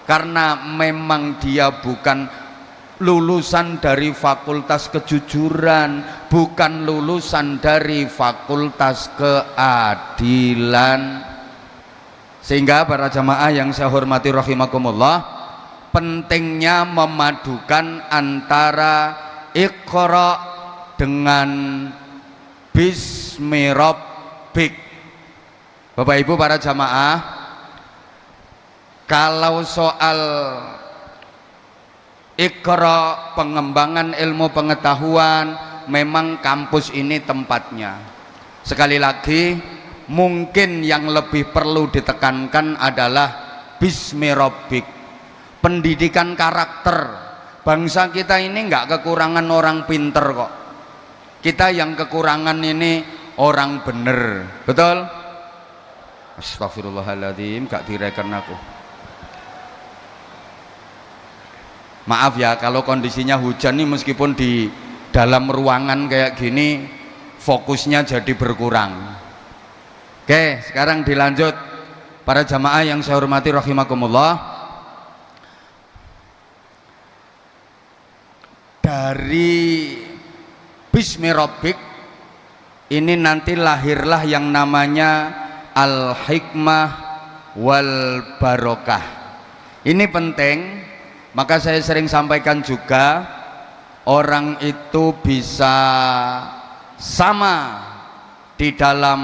karena memang dia bukan lulusan dari fakultas kejujuran, bukan lulusan dari fakultas keadilan. Sehingga para jamaah yang saya hormati rahimakumullah, pentingnya memadukan antara Iqra dengan Bismi Rabbik. Bapak Ibu para jamaah, kalau soal Iqra, pengembangan ilmu pengetahuan, memang kampus ini tempatnya. Sekali lagi, mungkin yang lebih perlu ditekankan adalah Bismi Rabbik, pendidikan karakter. Bangsa kita ini nggak kekurangan orang pinter kok. Kita yang kekurangan ini orang bener, betul? Astagfirullahaladzim, gak direken aku. Maaf ya kalau kondisinya hujan nih, meskipun di dalam ruangan kayak gini fokusnya jadi berkurang. Oke, sekarang dilanjut. Para jamaah yang saya hormati rahimakumullah, dari Bismi Rabbik ini nanti lahirlah yang namanya al-hikmah wal barokah. Ini penting. Maka saya sering sampaikan juga, orang itu bisa sama di dalam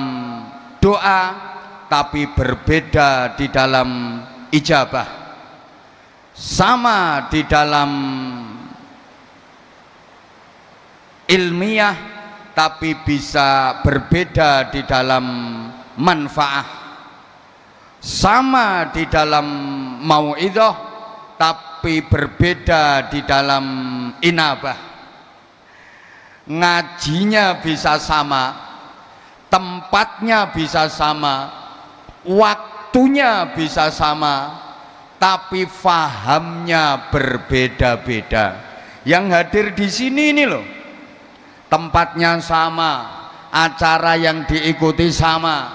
doa tapi berbeda di dalam ijabah, sama di dalam ilmiah tapi bisa berbeda di dalam manfaat, sama di dalam mauidhah tapi berbeda di dalam inabah. Ngajinya bisa sama, tempatnya bisa sama, waktunya bisa sama, tapi fahamnya berbeda-beda. Yang hadir di sini ini loh, tempatnya sama, acara yang diikuti sama,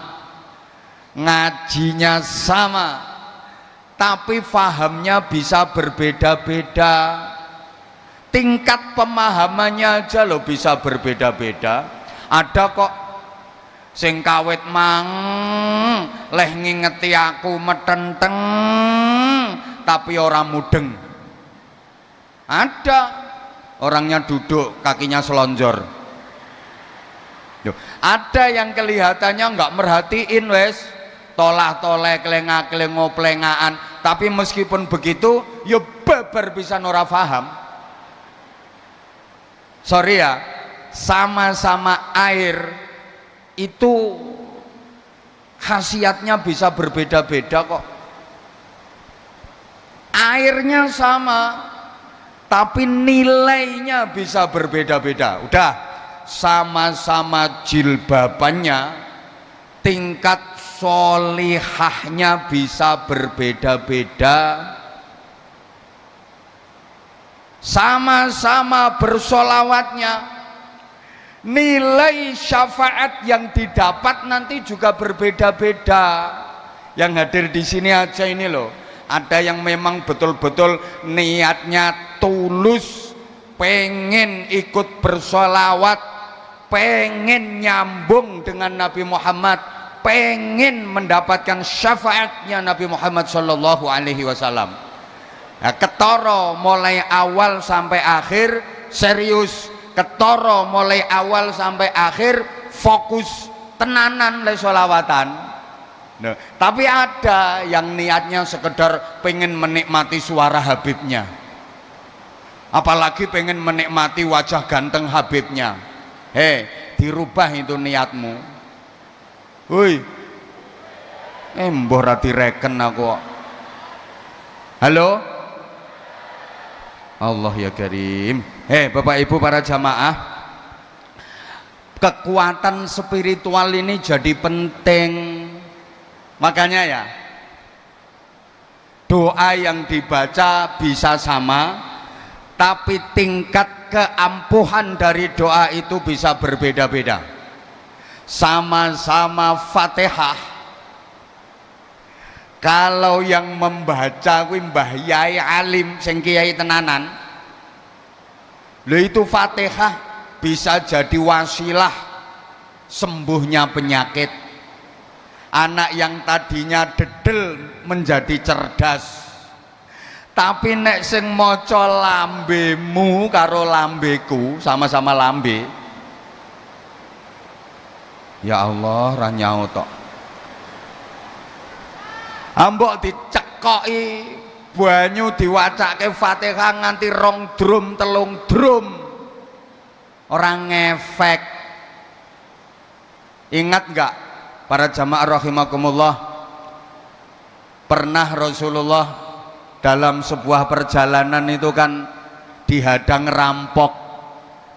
ngajinya sama, tapi fahamnya bisa berbeda-beda. Tingkat pemahamannya aja loh bisa berbeda-beda. Ada kok sing kawit mang leh ngingeti aku metenteng tapi orang mudeng. Ada orangnya duduk kakinya selonjor. Loh, ada yang kelihatannya nggak merhatiin wes, tolah-toleh, kelengah-kelengo, pelengaan, tapi meskipun begitu ya babar bisa ora paham. Sorry ya, sama-sama air itu khasiatnya bisa berbeda-beda kok. Airnya sama tapi nilainya bisa berbeda-beda. Udah, sama-sama jilbabannya, tingkat solihahnya bisa berbeda-beda. Sama-sama bersolawatnya, nilai syafaat yang didapat nanti juga berbeda-beda. Yang hadir di sini aja ini loh, ada yang memang betul-betul niatnya tulus, pengen ikut bersolawat, pengen nyambung dengan Nabi Muhammad, pengen mendapatkan syafaatnya Nabi Muhammad Sallallahu Alaihi Wasallam. Nah, ketoro mulai awal sampai akhir serius, ketoro mulai awal sampai akhir fokus tenanan le solawatan. Nah, tapi ada yang niatnya sekedar pengen menikmati suara Habibnya, apalagi pengen menikmati wajah ganteng Habibnya. Dirubah itu niatmu. Woi, mbah ra direken aku. Halo, Allah ya Karim. Bapak Ibu para jamaah, kekuatan spiritual ini jadi penting. Makanya ya, doa yang dibaca bisa sama, tapi tingkat keampuhan dari doa itu bisa berbeda-beda. Sama-sama Fatihah, kalau yang membaca kuwi Mbah Yai alim sing kiai tenanan, Itu Fatihah bisa jadi wasilah sembuhnya penyakit. Anak yang tadinya dedel menjadi cerdas. Tapi nek sing maca lambemu karo lambeku, sama-sama lambe, ya Allah ra nyaut tok. Ambok dicekoki banyu diwacake Fatihah nganti 2 drum 3 drum orang ngefek. Ingat enggak para jamaah rahimakumullah, pernah Rasulullah dalam sebuah perjalanan itu kan dihadang rampok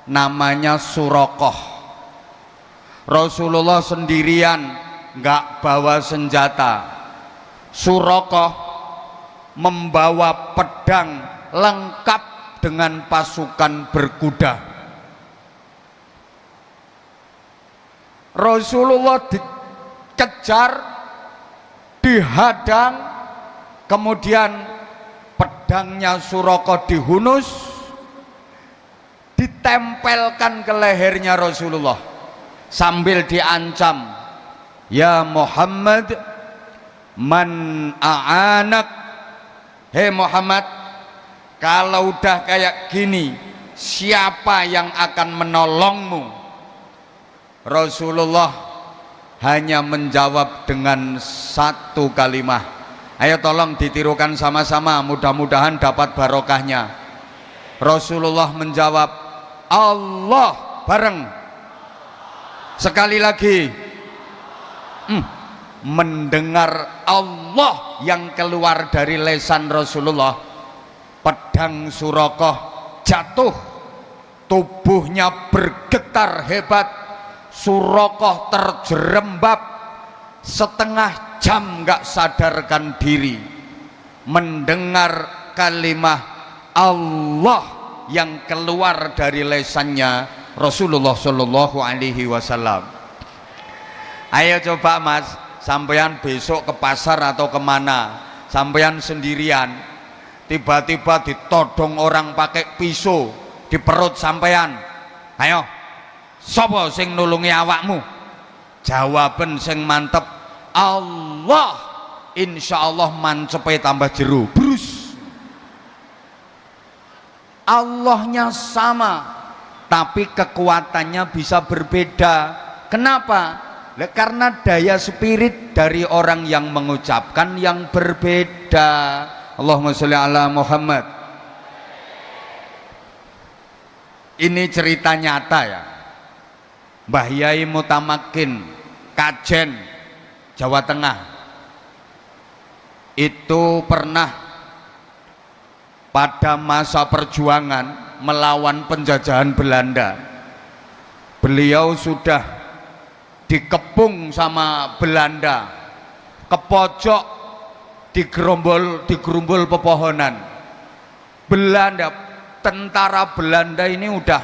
namanya Surakoh. Rasulullah sendirian enggak bawa senjata. Surakoh membawa pedang lengkap dengan pasukan berkuda. Rasulullah dikejar, dihadang, kemudian pedangnya Surakoh dihunus, ditempelkan ke lehernya Rasulullah sambil diancam, ya Muhammad, man a'anak, hei Muhammad, kalau udah kayak gini siapa yang akan menolongmu? Rasulullah hanya menjawab dengan satu kalimat. Ayo tolong ditirukan sama-sama, mudah-mudahan dapat barokahnya. Rasulullah menjawab, Allah. Bareng sekali lagi. Mendengar Allah yang keluar dari lisan Rasulullah, pedang Surakoh jatuh, tubuhnya bergetar hebat. Surakoh terjerembab setengah jam nggak sadarkan diri. Mendengar kalimat Allah yang keluar dari lisannya Rasulullah Shallallahu Alaihi Wasallam. Ayo coba mas, sampean besok ke pasar atau kemana, sampean sendirian, tiba-tiba ditodong orang pakai pisau di perut sampean. Ayo, sapa sing nulungi awakmu? Jawaban sing mantep, Allah. Insya Allah mancepe tambah jeru, brus. Allahnya sama, tapi kekuatannya bisa berbeda. Kenapa? Karena daya spirit dari orang yang mengucapkan yang berbeda. Allahumma sholli ala Muhammad. Ini cerita nyata ya. Mbah Yai Mutamakin, Kajen, Jawa Tengah, itu pernah pada masa perjuangan melawan penjajahan Belanda. Beliau sudah dikepung sama Belanda, ke pojok, digerumbul pepohonan. Belanda, tentara Belanda ini udah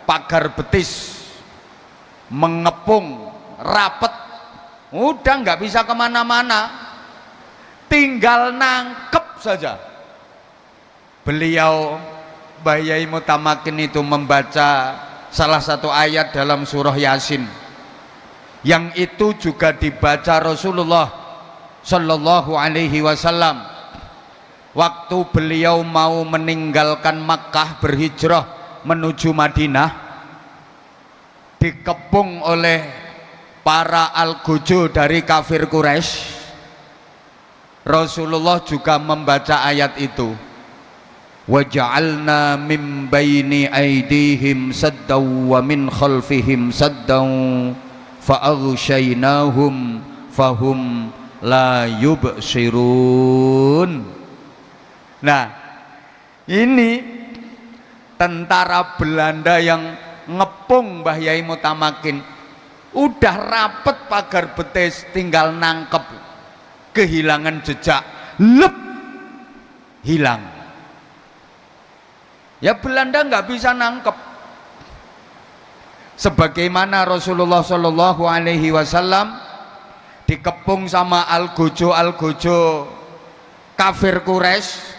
pagar betis, mengepung rapet, udah nggak bisa kemana-mana, tinggal nangkep saja. Beliau Mbah Yai Mutamakin itu membaca salah satu ayat dalam surah Yasin, yang itu juga dibaca Rasulullah Shallallahu Alaihi Wasallam waktu beliau mau meninggalkan Makkah berhijrah menuju Madinah, dikepung oleh para algojo dari kafir Quraisy. Rasulullah juga membaca ayat itu, waja'alna min baini aydihim saddaw wa min khalfihim saddaw fa'aghshaynahum fahum la yubsirun. Nah, ini tentara Belanda yang ngepung Mbah Yai Mutamakin, udah rapet pagar betis, tinggal nangkep, kehilangan jejak, lep, hilang. Ya Belanda nggak bisa nangkep. Sebagaimana Rasulullah Shallallahu Alaihi Wasallam dikepung sama algojo kafir Quraisy,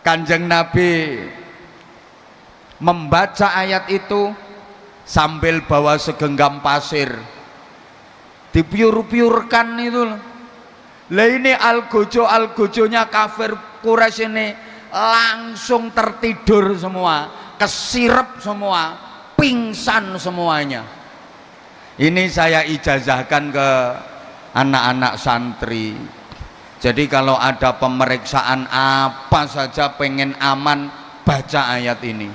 Kanjeng Nabi membaca ayat itu sambil bawa segenggam pasir dipiur-piurkan itu loh. Lah ini algojo-algojonya kafir Quraisy ini langsung tertidur semua, kesirep semua, pingsan semuanya. Ini saya ijazahkan ke anak-anak santri. Jadi kalau ada pemeriksaan apa saja pengen aman, baca ayat ini,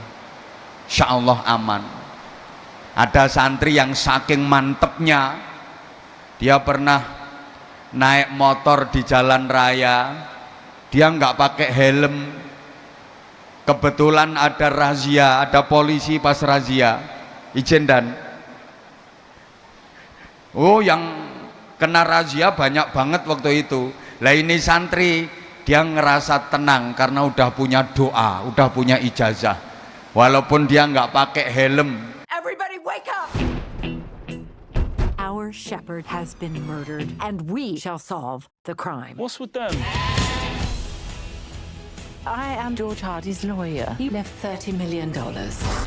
insya Allah aman. Ada santri yang saking mantepnya, dia pernah naik motor di jalan raya, dia nggak pakai helm. Kebetulan ada razia, ada polisi pas razia, izin dan yang kena razia banyak banget waktu itu. Lah ini santri, dia ngerasa tenang karena udah punya doa, udah punya ijazah, walaupun dia nggak pakai helm. Everybody wake up! Our shepherd has been murdered, and we shall solve the crime. What's with them? I am George Hardy's lawyer. He left $30 million.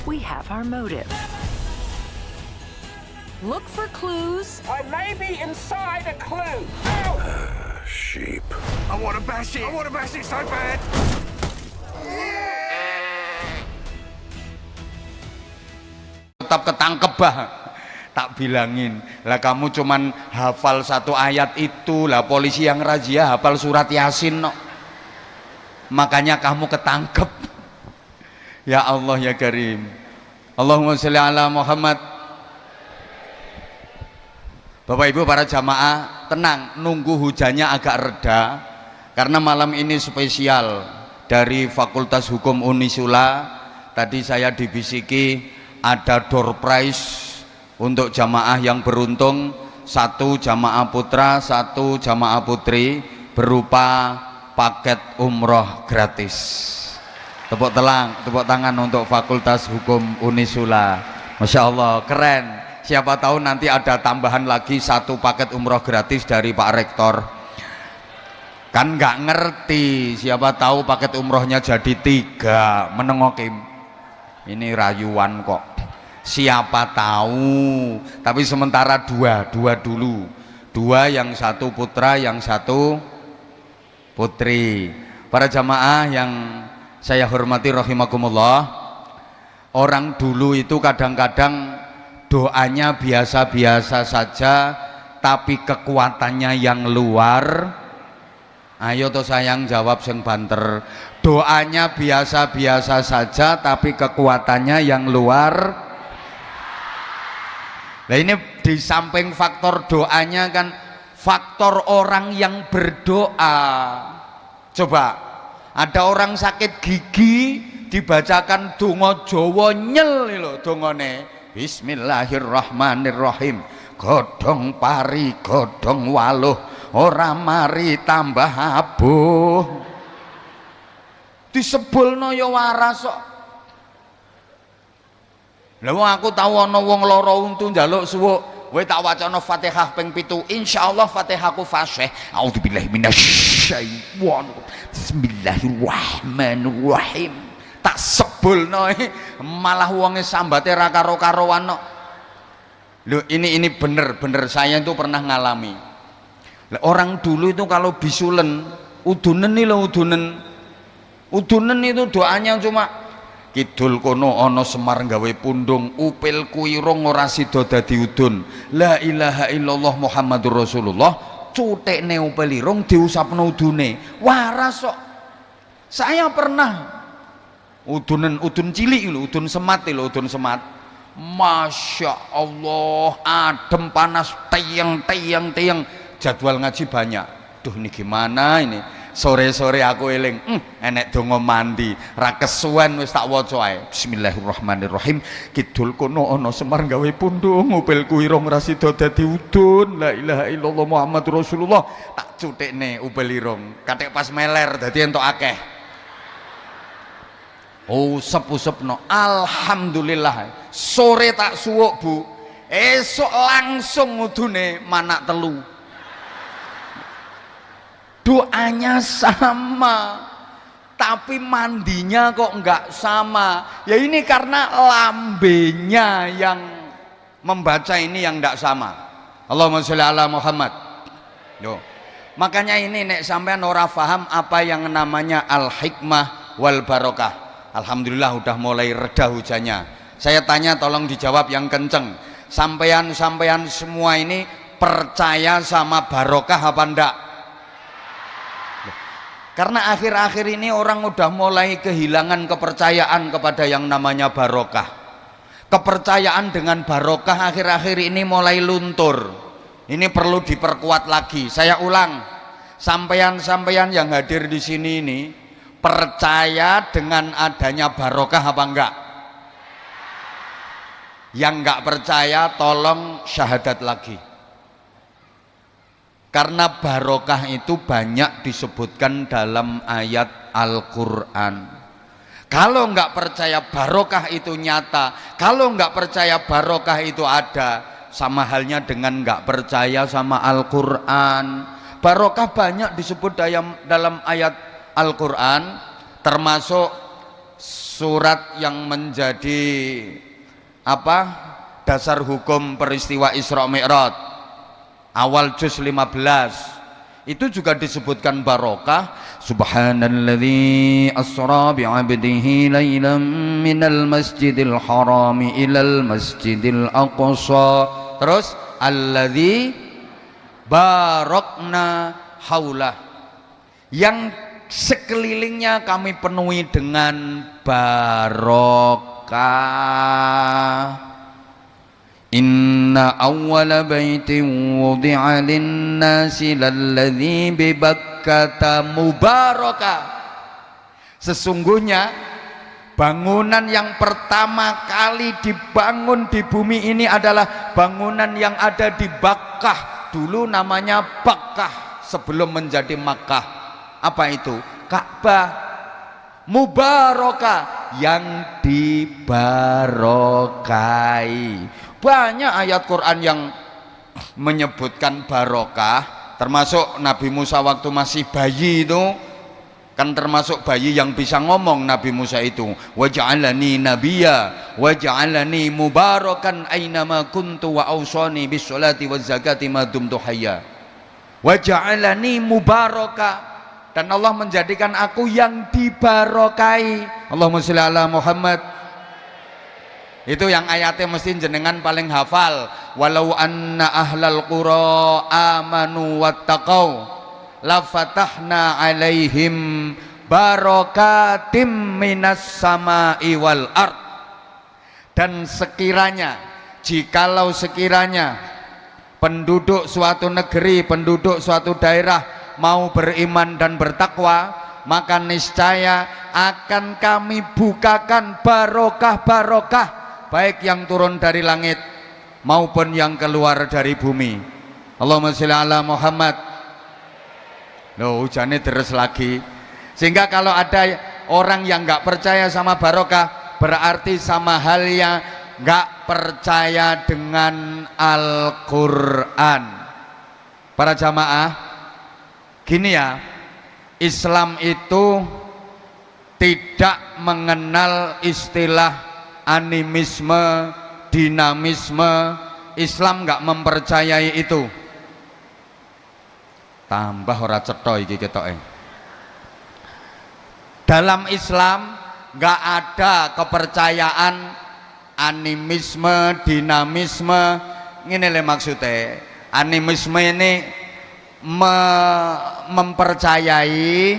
We have our motive. Look for clues. I may be inside a clue. Sheep. I want to bash it. I want to bash it so bad. Tetap ketangkep bah. Tak bilangin, lah kamu cuman hafal satu ayat itu, lah polisi yang razia hafal surat Yasin no. Makanya kamu ketangkep. Ya Allah ya Karim. Allahumma sholli ala Muhammad. Bapak Ibu para jamaah, tenang, nunggu hujannya agak reda karena malam ini spesial dari Fakultas Hukum Unisula. Tadi saya dibisiki ada door prize untuk jamaah yang beruntung, 1 jamaah putra, 1 jamaah putri, berupa paket umroh gratis. Tepuk tangan untuk Fakultas Hukum Unisula. Masya Allah, keren. Siapa tahu nanti ada tambahan lagi 1 paket umroh gratis dari Pak Rektor. Kan nggak ngerti, siapa tahu paket umrohnya jadi 3, menengokim. Ini rayuan kok. Siapa tahu, tapi sementara 2 dulu. 2, yang 1 putra, yang 1 putri. Para jamaah yang saya hormati rahimakumullah, orang dulu itu kadang-kadang doanya biasa-biasa saja tapi kekuatannya yang luar. Ayo toh sayang jawab sing banter. Doanya biasa-biasa saja tapi kekuatannya yang luar. Nah ini di samping faktor doanya kan faktor orang yang berdoa. Coba ada orang sakit gigi dibacakan donga Jawa nyel lho dongane. Bismillahirrahmanirrahim. Godhong pari godhong waluh ora mari tambah abuh. Disebulno ya waras kok. Lha wong aku tau ana wong lara untu njaluk suwuk, kowe tak wacana Fatihah ping 7. Insyaallah Fatihahku fasih. Auzubillahi minasyaitonir. Bismillahirrahmanirrahim. Tak sebulno malah wonge sambate ra karo-karoan no. Loh ini bener saya itu pernah ngalami. Orang dulu itu kalau bisulen udunen nih loh, udunen itu doanya cuma kidul kono ana Semar gawe pundung, upil kuirung ora sida dadi udun, la ilaha illallah Muhammadur Rasulullah, cutekne upil irung diusapno udune waras kok. Saya pernah udun cilik lho, udun semat lho, udun semat. Masya Allah, adem panas, teyang. Jadwal ngaji banyak. Duh ini gimana ini? Sore-sore aku eling, enek donga mandi, ra kesuwen wis tak waca ae. Bismillahirrahmanirrahim. Kidul kono ana Semar gawe pundung, upil kuirung ra sida dadi udun, la ilaha illallah Muhammadur Rasulullah. Tak cutekne upil irung, katik pas meler dadi entuk akeh. Usep-usepno, alhamdulillah. Sore tak suwuk Bu, esok langsung udune manak telu. Doanya sama. tapi mandinya kok enggak sama. Ya ini karena lambenya yang membaca ini yang enggak sama. Allahumma sholli ala Muhammad. Yo. Makanya ini nek sampean ora paham apa yang namanya al-hikmah wal barokah. Alhamdulillah udah mulai reda hujannya. Saya tanya tolong dijawab yang kenceng. Sampean-sampean semua ini percaya sama barokah apa enggak? Karena akhir-akhir ini orang udah mulai kehilangan kepercayaan kepada yang namanya barokah. Kepercayaan dengan barokah akhir-akhir ini mulai luntur. Ini perlu diperkuat lagi. Saya ulang, sampean-sampean yang hadir di sini ini percaya dengan adanya barokah apa enggak? Yang enggak percaya tolong syahadat lagi. Karena barokah itu banyak disebutkan dalam ayat Al-Quran. Kalau enggak percaya barokah itu nyata, kalau enggak percaya barokah itu ada, sama halnya dengan enggak percaya sama Al-Quran. Barokah banyak disebut dalam ayat Al-Quran, termasuk surat yang menjadi dasar hukum peristiwa Isra Mi'raj. Awal juz 15 itu juga disebutkan barokah. Subhanalladzi asra bi'abdihi lailan minal masjidil harami ilal masjidil aqsa. Terus alladzi barokna haulah, yang sekelilingnya kami penuhi dengan barokah. Inna awwala baitin wudi'a lin-nasi lalladzi bi Bakkata mubarakah. Sesungguhnya bangunan yang pertama kali dibangun di bumi ini adalah bangunan yang ada di Bakkah. Dulu namanya Bakkah sebelum menjadi Makkah. Apa itu? Ka'bah. Mubarakah, yang dibarokai. Banyak ayat Quran yang menyebutkan barokah, termasuk Nabi Musa waktu masih bayi itu kan termasuk bayi yang bisa ngomong. Nabi Musa itu waj'alani nabiyya waj'alani mubarakan ainama kuntu wa awsani bis sholati waz zakati ma dumtu hayya waj'alani mubaraka, dan Allah menjadikan aku yang dibarokai. Allahumma sholli ala Muhammad. Itu yang ayatnya mesti jenengan paling hafal. Walau anna ahlal qura amanu wattaqau lafatahna alaihim barakatim minas samai wal ard. Dan sekiranya, jikalau sekiranya penduduk suatu negeri, penduduk suatu daerah mau beriman dan bertakwa, maka niscaya akan kami bukakan barokah-barokah, baik yang turun dari langit maupun yang keluar dari bumi. Allahumma sholli ala Muhammad. Loh, hujannya terus lagi. Sehingga kalau ada orang yang nggak percaya sama barokah, berarti sama halnya nggak percaya dengan Al-Quran. Para jamaah, gini ya, Islam itu tidak mengenal istilah animisme, dinamisme. Islam nggak mempercayai itu. Tambah ora cetha iki ketoke. Dalam Islam nggak ada kepercayaan animisme, dinamisme. Ngene le maksudnya. Animisme ini mempercayai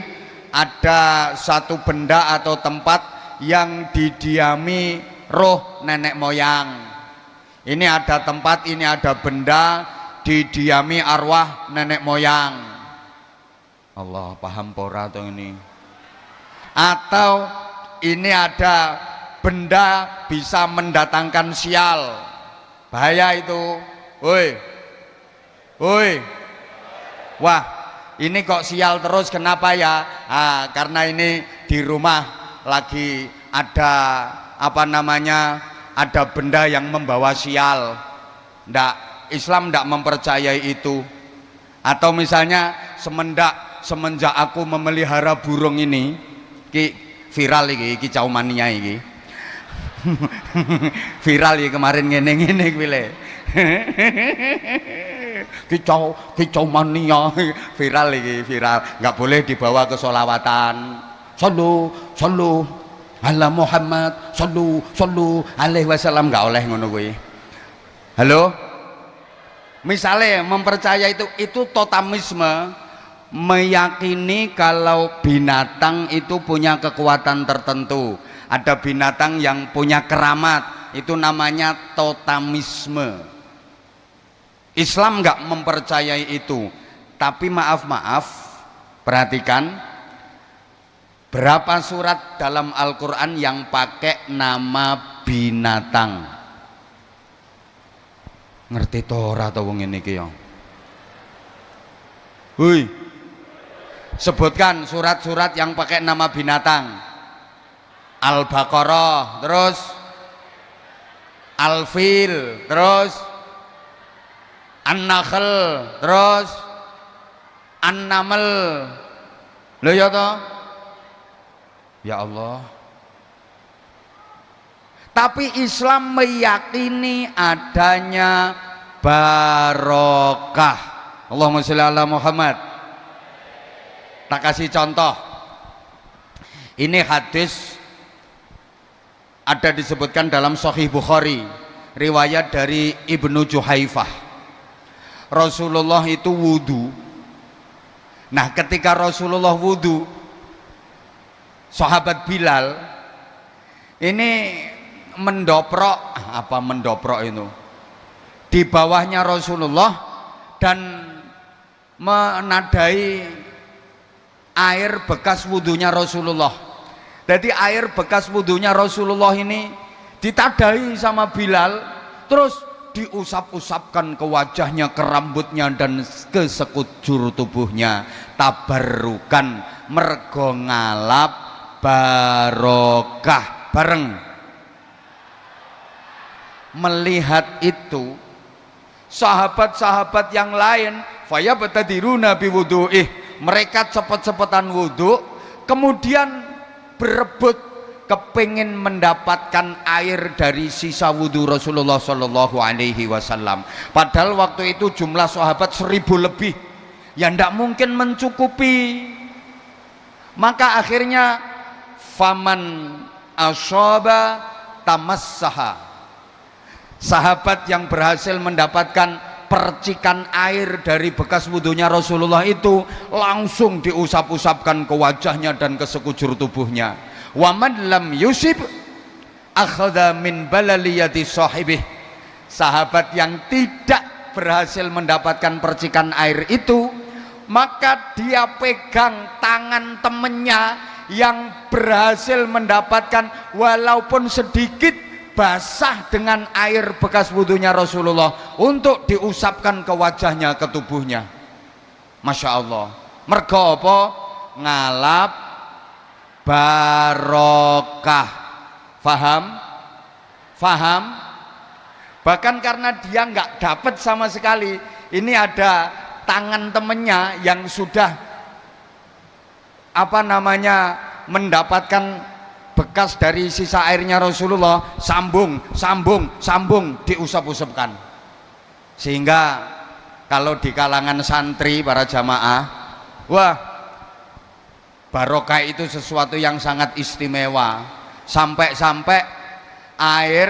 ada satu benda atau tempat yang didiami roh nenek moyang. Ini ada tempat, ini ada benda didiami arwah nenek moyang. Allah, paham pora atau ini? Atau ini ada benda bisa mendatangkan sial. Bahaya itu. Woi, woi, wah, ini kok sial terus, kenapa ya? Karena ini di rumah lagi ada ada benda yang membawa sial. Islam tidak mempercayai itu. Atau misalnya semenjak aku memelihara burung ini, Ki viral iki Cau Mania iki. Viral ya kemarin ngene-ngene kuwi le. Kicau Mania viral iki, viral. Nggak boleh dibawa ke sholawatan. Sallu ala Muhammad, sallu alaihi wasallam, nggak oleh ngono kuwi. Halo? Misalnya mempercayai itu totamisme, meyakini kalau binatang itu punya kekuatan tertentu. Ada binatang yang punya keramat, itu namanya totamisme. Islam nggak mempercayai itu, tapi maaf, perhatikan berapa surat dalam Al-Quran yang pakai nama binatang. Ngerti toh ora to wong ngene iki ya? Hui. Sebutkan surat-surat yang pakai nama binatang. Al-Baqarah, terus Al-Fil, terus An-Nahl, terus An-Naml. Lho ya toh? Ya Allah. Tapi Islam meyakini adanya barokah. Allahumma sholli ala Muhammad. Tak kasih contoh. Ini hadis ada disebutkan dalam Sahih Bukhari, riwayat dari Ibnu Juhaifah. Rasulullah itu wudu. Nah, ketika Rasulullah wudu, sahabat Bilal ini mendoprok itu di bawahnya Rasulullah dan menadai air bekas wudhunya Rasulullah. Jadi air bekas wudhunya Rasulullah ini ditadai sama Bilal, terus diusap-usapkan ke wajahnya, ke rambutnya dan ke sekujur tubuhnya. Tabarrukan mergo ngalap barokah bareng. Melihat itu sahabat-sahabat yang lain fayabtadiruna biwudu'ih, mereka cepet-cepetan wudhu, kemudian berebut kepingin mendapatkan air dari sisa wudhu Rasulullah Shallallahu Alaihi Wasallam. Padahal waktu itu jumlah sahabat 1000 lebih, ya tidak mungkin mencukupi. Maka akhirnya faman asyaba tamassaha, sahabat yang berhasil mendapatkan percikan air dari bekas wudhunya Rasulullah itu langsung diusap-usapkan ke wajahnya dan ke sekujur tubuhnya. Wa man lam yusib akhadha min balaliyati sahibih, sahabat yang tidak berhasil mendapatkan percikan air itu, maka dia pegang tangan temennya yang berhasil mendapatkan walaupun sedikit basah dengan air bekas wudhunya Rasulullah untuk diusapkan ke wajahnya, ke tubuhnya. Masya Allah. Mergo apa? Ngalap barokah. Faham? Bahkan karena dia nggak dapat sama sekali, ini ada tangan temennya yang sudah mendapatkan bekas dari sisa airnya Rasulullah, sambung diusap-usapkan. Sehingga kalau di kalangan santri para jamaah, wah, barokah itu sesuatu yang sangat istimewa. Sampai-sampai air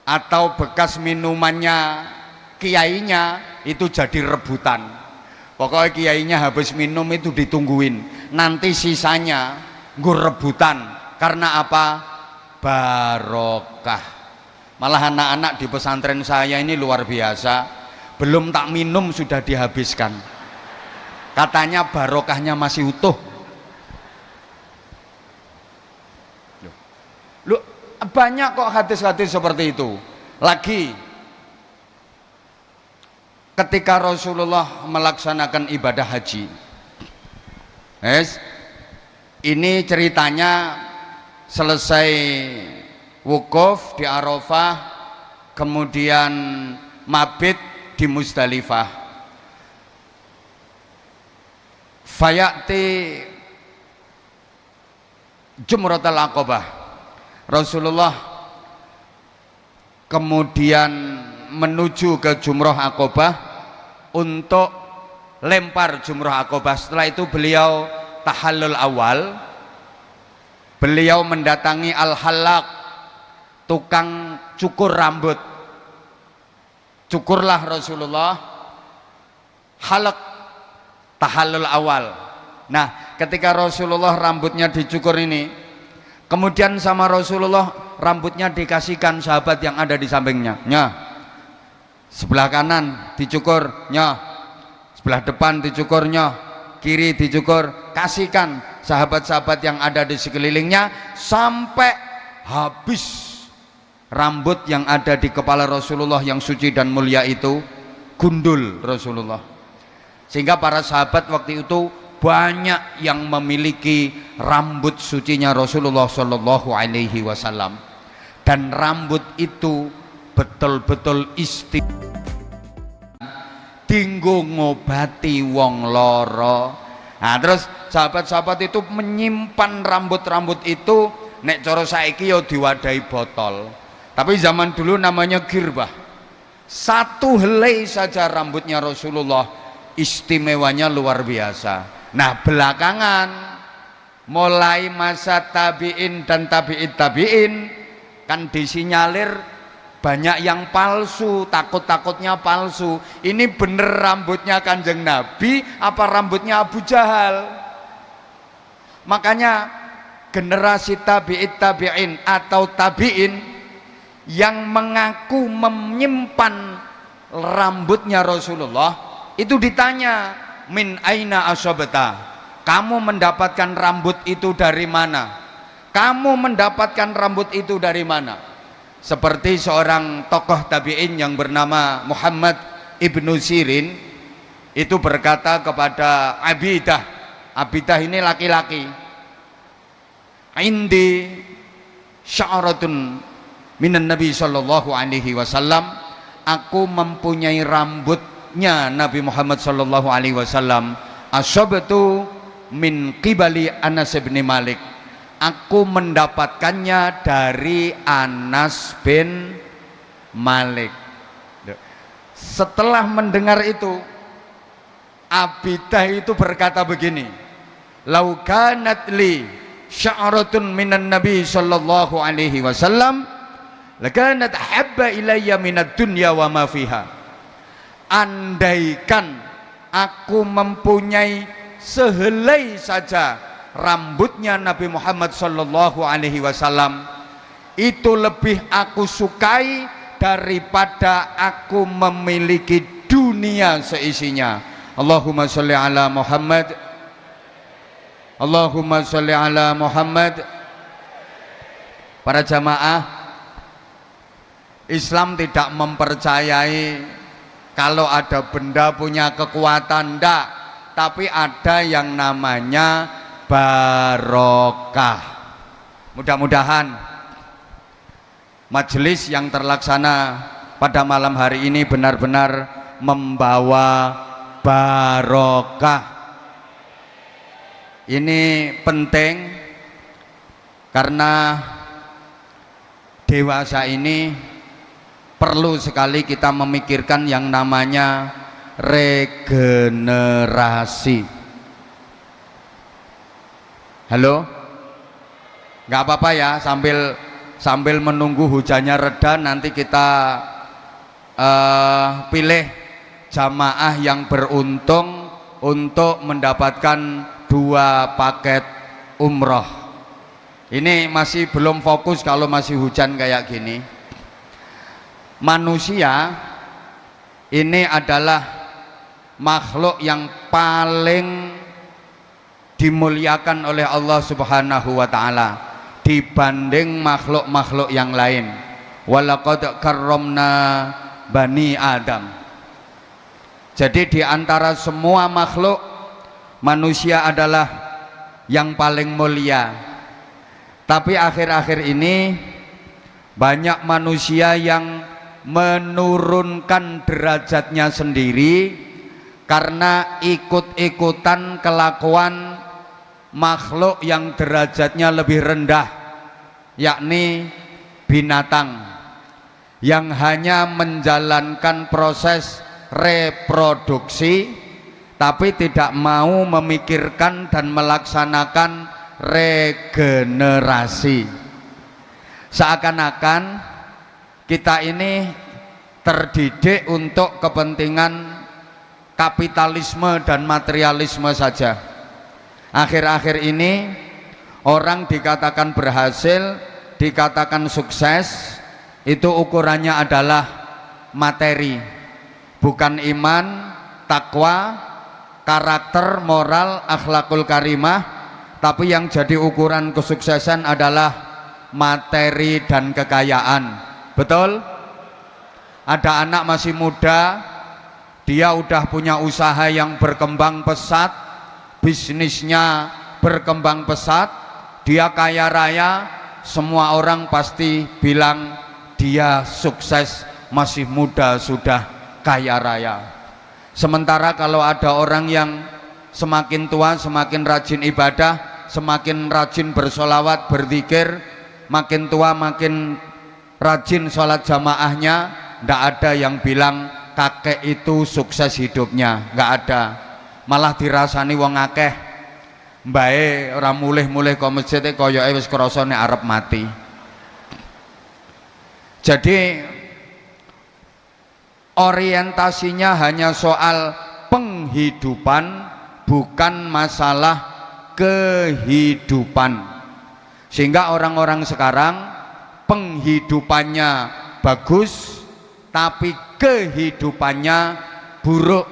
atau bekas minumannya kiainya itu jadi rebutan. Pokoknya kiainya habis minum itu ditungguin, nanti sisanya nggo rebutan. Karena apa? Barokah. Malah anak-anak di pesantren saya ini luar biasa, belum tak minum sudah dihabiskan. Katanya barokahnya masih utuh. Loh, banyak kok hadis-hadis seperti itu. Lagi ketika Rasulullah melaksanakan ibadah haji, ini ceritanya selesai wukuf di Arafah, kemudian mabit di Muzdalifah. Fayati Jumratul Aqabah. Rasulullah kemudian menuju ke Jumrah Aqabah untuk lempar Jumrah Aqabah. Setelah itu beliau tahallul awal, beliau mendatangi Al-Halaq, tukang cukur rambut. Cukurlah Rasulullah, halaq, tahallul awal. Nah, ketika Rasulullah rambutnya dicukur ini, kemudian sama Rasulullah rambutnya dikasihkan sahabat yang ada di sampingnya. Sebelah kanan dicukur, sebelah depan dicukurnya, kiri dicukur, kasihkan sahabat-sahabat yang ada di sekelilingnya sampai habis rambut yang ada di kepala Rasulullah yang suci dan mulia itu gundul Rasulullah. Sehingga para sahabat waktu itu banyak yang memiliki rambut sucinya Rasulullah Shallallahu Alaihi Wasallam, dan rambut itu betul-betul dinggo ngobati wong loro. Nah, terus sahabat-sahabat itu menyimpan rambut-rambut itu, nek cara saiki yo diwadahi botol. Tapi zaman dulu namanya girbah. Satu helai saja rambutnya Rasulullah istimewanya luar biasa. Nah, belakangan mulai masa tabi'in dan tabi'in kan disinyalir banyak yang palsu, takut-takutnya palsu. Ini bener rambutnya Kanjeng Nabi apa rambutnya Abu Jahal? Makanya generasi tabi'in atau tabi'in yang mengaku menyimpan rambutnya Rasulullah itu ditanya, min aina asobeta, kamu mendapatkan rambut itu dari mana? Kamu mendapatkan rambut itu dari mana? Seperti seorang tokoh tabi'in yang bernama Muhammad ibnu Sirin itu berkata kepada Abidah, Abidah ini laki-laki, indi sya'ratun minan Nabi Sallallahu Alaihi Wasallam, aku mempunyai rambutnya Nabi Muhammad Sallallahu Alaihi Wasallam, asobatu min qibali Anas bin Malik, aku mendapatkannya dari Anas bin Malik. Setelah mendengar itu, Abidah itu berkata begini, lau kanat li sya'ratun minan Nabi Sallallahu Alaihi Wasallam lakanat habba ilayya minad dunya wa ma fiha. Andaikan aku mempunyai sehelai saja rambutnya Nabi Muhammad Sallallahu Alaihi Wasallam, itu lebih aku sukai daripada aku memiliki dunia seisinya. Allahumma sholli ala Muhammad, Allahumma sholli ala Muhammad. Para jamaah, Islam tidak mempercayai kalau ada benda punya kekuatan, ndak, tapi ada yang namanya barokah. Mudah-mudahan majelis yang terlaksana pada malam hari ini benar-benar membawa barokah. Ini penting karena dewasa ini perlu sekali kita memikirkan yang namanya regenerasi. Halo? Nggak apa-apa ya, sambil menunggu hujannya reda, nanti kita pilih jamaah yang beruntung untuk mendapatkan 2 paket umroh. Ini masih belum fokus kalau masih hujan kayak gini. Manusia ini adalah makhluk yang paling dimuliakan oleh Allah Subhanahu wa Ta'ala dibanding makhluk-makhluk yang lain. Walaqad karramna bani Adam. Jadi di antara semua makhluk, manusia adalah yang paling mulia. Tapi akhir-akhir ini banyak manusia yang menurunkan derajatnya sendiri karena ikut-ikutan kelakuan makhluk yang derajatnya lebih rendah, yakni binatang yang hanya menjalankan proses reproduksi tapi tidak mau memikirkan dan melaksanakan regenerasi. Seakan-akan kita ini terdidik untuk kepentingan kapitalisme dan materialisme saja. Akhir-akhir ini orang dikatakan berhasil, dikatakan sukses, itu ukurannya adalah materi, bukan iman, takwa, karakter, moral, akhlakul karimah, tapi yang jadi ukuran kesuksesan adalah materi dan kekayaan. Betul? Ada anak masih muda, dia udah punya usaha yang berkembang pesat, bisnisnya berkembang pesat, dia kaya raya, semua orang pasti bilang dia sukses, masih muda sudah kaya raya. Sementara kalau ada orang yang semakin tua semakin rajin ibadah, semakin rajin bersolawat, berzikir, makin tua makin rajin sholat jamaahnya, ndak ada yang bilang kakek itu sukses hidupnya, nggak ada. Malah dirasani wong akeh, mbae ora mulih-mulih kok masjid koyoke wis krasa nek arep mati. Jadi orientasinya hanya soal penghidupan, bukan masalah kehidupan. Sehingga orang-orang sekarang penghidupannya bagus tapi kehidupannya buruk.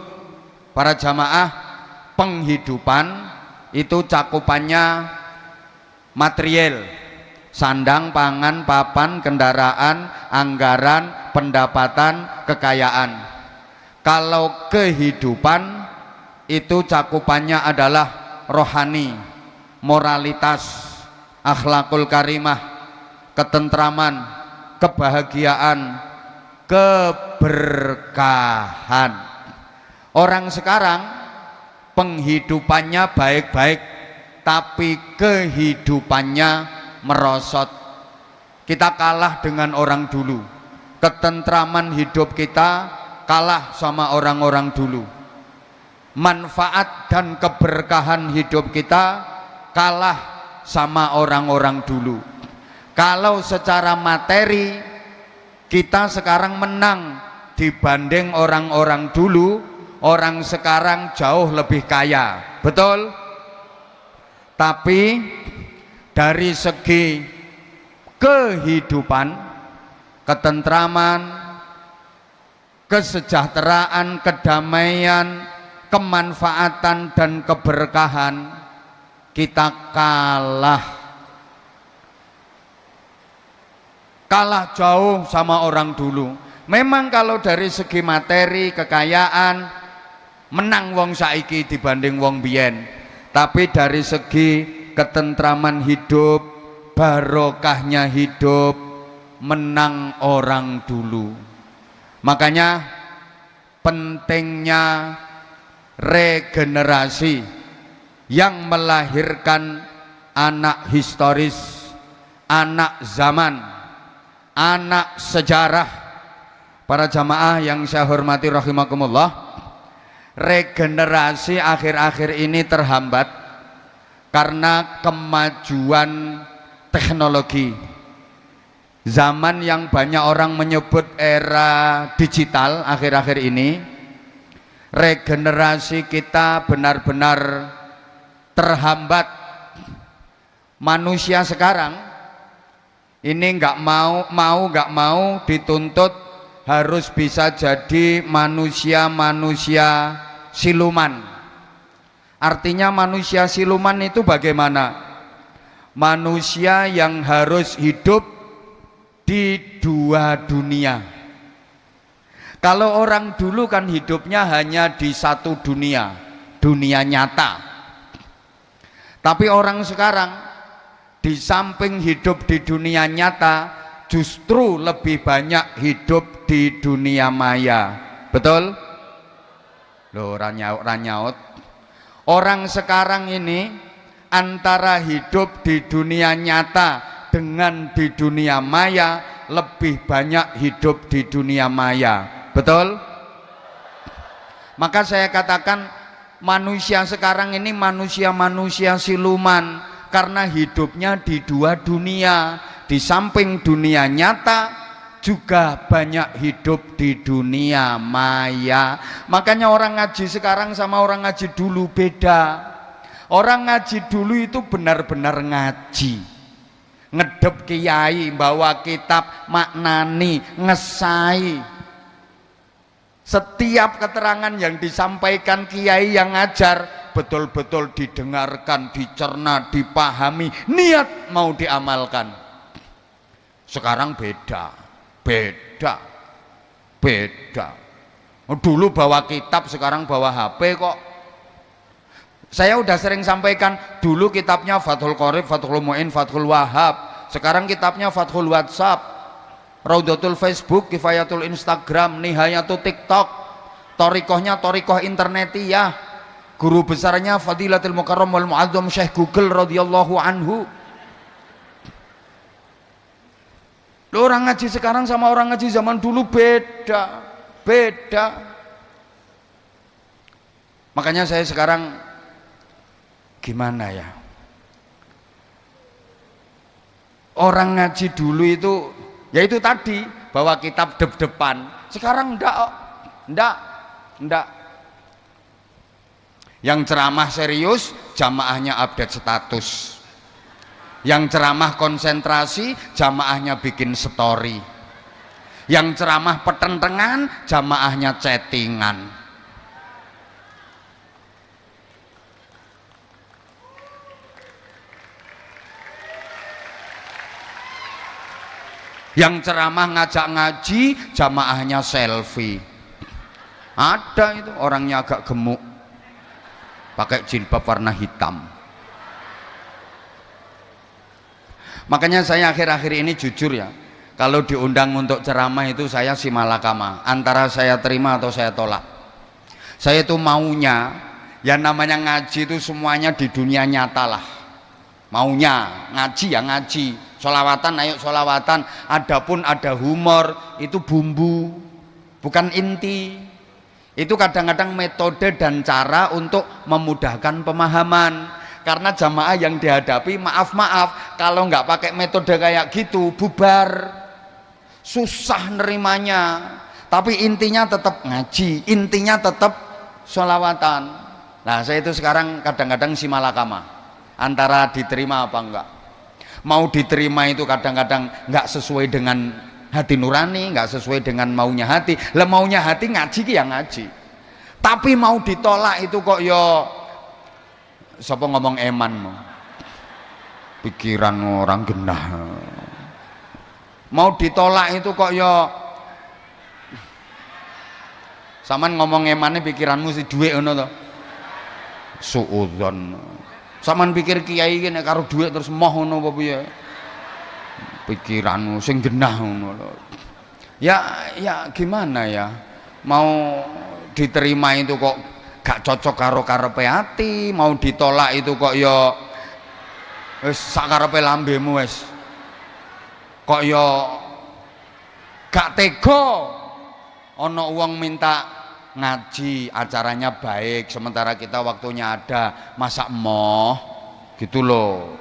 Para jamaah, penghidupan itu cakupannya material, sandang, pangan, papan, kendaraan, anggaran, pendapatan, kekayaan. Kalau kehidupan itu cakupannya adalah rohani, moralitas, akhlakul karimah, ketentraman, kebahagiaan, keberkahan. Orang sekarang penghidupannya baik-baik tapi kehidupannya merosot. Kita kalah dengan orang dulu. Ketentraman hidup kita kalah sama orang-orang dulu. Manfaat dan keberkahan hidup kita kalah sama orang-orang dulu. Kalau secara materi kita sekarang menang dibanding orang-orang dulu, orang sekarang jauh lebih kaya, betul? Tapi dari segi kehidupan, ketentraman, kesejahteraan, kedamaian, kemanfaatan dan keberkahan, kita kalah jauh sama orang dulu. Memang kalau dari segi materi, kekayaan, menang wong saiki dibanding wong biyen, tapi dari segi ketentraman hidup, barokahnya hidup, menang orang dulu. Makanya pentingnya regenerasi yang melahirkan anak historis, anak zaman, anak sejarah. Para jamaah yang saya hormati rahimakumullah, regenerasi akhir-akhir ini terhambat karena kemajuan teknologi. Zaman yang banyak orang menyebut era digital akhir-akhir ini, regenerasi kita benar-benar terhambat. Manusia sekarang ini nggak mau dituntut harus bisa jadi manusia siluman. Artinya manusia siluman itu bagaimana? Manusia yang harus hidup di dua dunia. Kalau orang dulu kan hidupnya hanya di satu dunia, dunia nyata. Tapi orang sekarang di samping hidup di dunia nyata, justru lebih banyak hidup di dunia maya. Betul? Loh, ranyaut. Orang sekarang ini antara hidup di dunia nyata dengan di dunia maya, lebih banyak hidup di dunia maya. Betul? Maka saya katakan manusia sekarang ini manusia-manusia siluman, karena hidupnya di dua dunia. Di samping dunia nyata juga banyak hidup di dunia maya. Makanya orang ngaji sekarang sama orang ngaji dulu beda. Orang ngaji dulu itu benar-benar ngaji, ngedep kiai, bawa kitab, maknani, ngesai. Setiap keterangan yang disampaikan kiai yang ngajar betul-betul didengarkan, dicerna, dipahami, niat mau diamalkan. Sekarang beda. Dulu bawa kitab, sekarang bawa HP kok. Saya udah sering sampaikan, dulu kitabnya Fathul Qorib, Fathul Mu'in, Fathul Wahab. Sekarang kitabnya Fathul WhatsApp, Raudatul Facebook, Kifayatul Instagram, Nihayatul TikTok. Torikohnya torikoh internetiyah. Guru besarnya Fadilatul Mukarram wal Mu'azzam Syekh Google radhiyallahu anhu. Orang ngaji sekarang sama orang ngaji zaman dulu beda. Makanya saya sekarang gimana ya, orang ngaji dulu itu ya itu tadi, bawa kitab dep-depan. Sekarang enggak. Yang ceramah serius, jamaahnya update status. Yang ceramah konsentrasi, jamaahnya bikin story. Yang ceramah petentengan, jamaahnya chattingan. Yang ceramah ngajak ngaji, jamaahnya selfie. Ada itu orangnya agak gemuk, pakai jilbab warna hitam. Makanya saya akhir-akhir ini jujur ya, kalau diundang untuk ceramah itu saya simalakama, antara saya terima atau saya tolak. Saya itu maunya, yang namanya ngaji itu semuanya di dunia nyata lah. Maunya ngaji ya ngaji, sholawatan ayo sholawatan. Adapun ada humor itu bumbu, bukan inti. Itu kadang-kadang metode dan cara untuk memudahkan pemahaman. Karena jamaah yang dihadapi, maaf kalau nggak pakai metode kayak gitu bubar, susah nerimanya. Tapi intinya tetap ngaji, intinya tetap sholawatan. Nah saya itu sekarang kadang-kadang simalakama, antara diterima apa enggak. Mau diterima itu kadang-kadang nggak sesuai dengan hati nurani, nggak sesuai dengan maunya hati. Lah maunya hati ngaji ki yang ngaji. Tapi mau ditolak itu kok yo siapa ngomong eman mau. Pikiran orang genah. Mau ditolak itu kok yo saman ngomong emannya pikiranmu si duit ngono to. Suudzon. Saman pikir kiai iki nek karo duit terus moh ngono apa piye? Pikiranmu sing genah ngono lho. Ya gimana ya? Mau diterima itu kok gak cocok karo karepe ati, mau ditolak itu kok ya wis sakarepe lambemu wis. Kok ya gak tega ana wong minta ngaji, acaranya baik, sementara kita waktunya ada, masa moh gitu loh.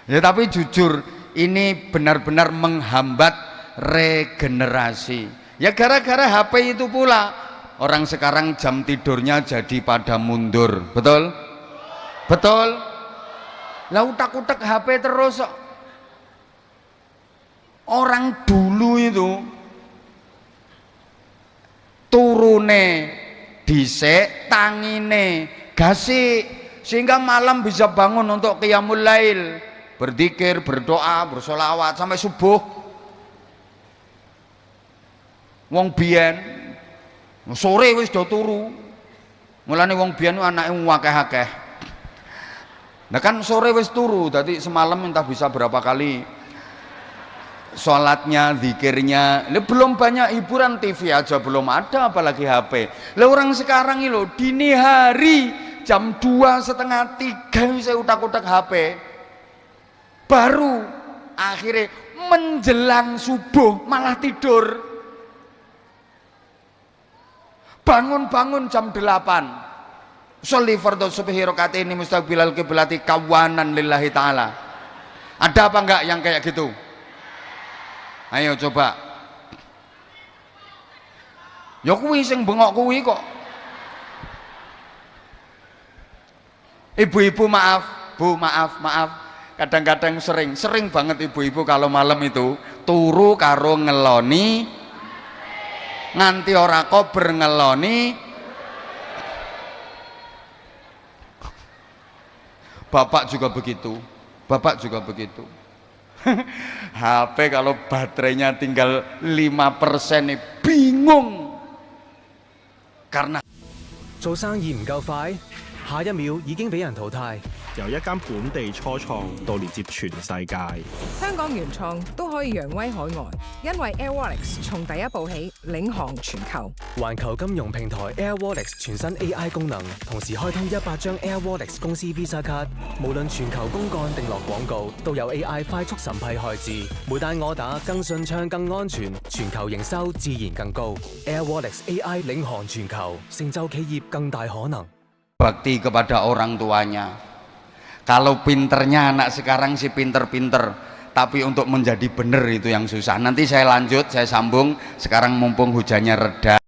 Ya tapi jujur ini benar-benar menghambat regenerasi. Ya gara-gara HP itu pula orang sekarang jam tidurnya jadi pada mundur. Betul? Betul? Lah utak-utak HP terus. Orang dulu itu turune dhisik, tangine gasik, sehingga malam bisa bangun untuk qiyamul lail, berzikir, berdoa, bersolawat sampai subuh. Wong biyen sore wis do turu. Mulane wong biyen anake akeh-akeh. Nah kan sore wis turu, dadi semalam entah bisa berapa kali sholatnya, zikirnya. Belum banyak hiburan, TV aja belum ada, apalagi HP. Orang sekarang ini dini hari jam 2:30 saya utak-utak HP, baru akhirnya menjelang subuh malah tidur. Bangun-bangun jam 8, sholli fardhu subhi rakaataini mustaqbilal qiblati kawanan lillahi ta'ala. Ada apa enggak yang kayak gitu? Ayo coba. Ya kuwi sing bengok kuwi kok. Ibu-ibu maaf, Bu, maaf. Kadang-kadang sering banget ibu-ibu kalau malam itu turu karo ngeloni nganti ora kober ngeloni. Bapak juga begitu. HP kalau baterainya tinggal 5% nih bingung karena 做生意唔夠快，下一秒已經俾人淘汰。由一間本地初創到連接全世界，香港原創都可以揚威海外，因為 Airwallex 從第一步起領航全球。環球金融平台 Airwallex 全新 AI 功能，同時開通100張 Airwallex 公司 Visa 卡，無論全球公幹定落廣告，都有 AI 快速審批開支，每單 order 更順暢、更安全，全球營收自然更高。Airwallex AI 領航全球，成就企業更大可能。bakti kepada orang tuanya. Kalau pinternya anak sekarang sih pinter-pinter, tapi untuk menjadi benar itu yang susah. Nanti saya lanjut, saya sambung. Sekarang mumpung hujannya reda.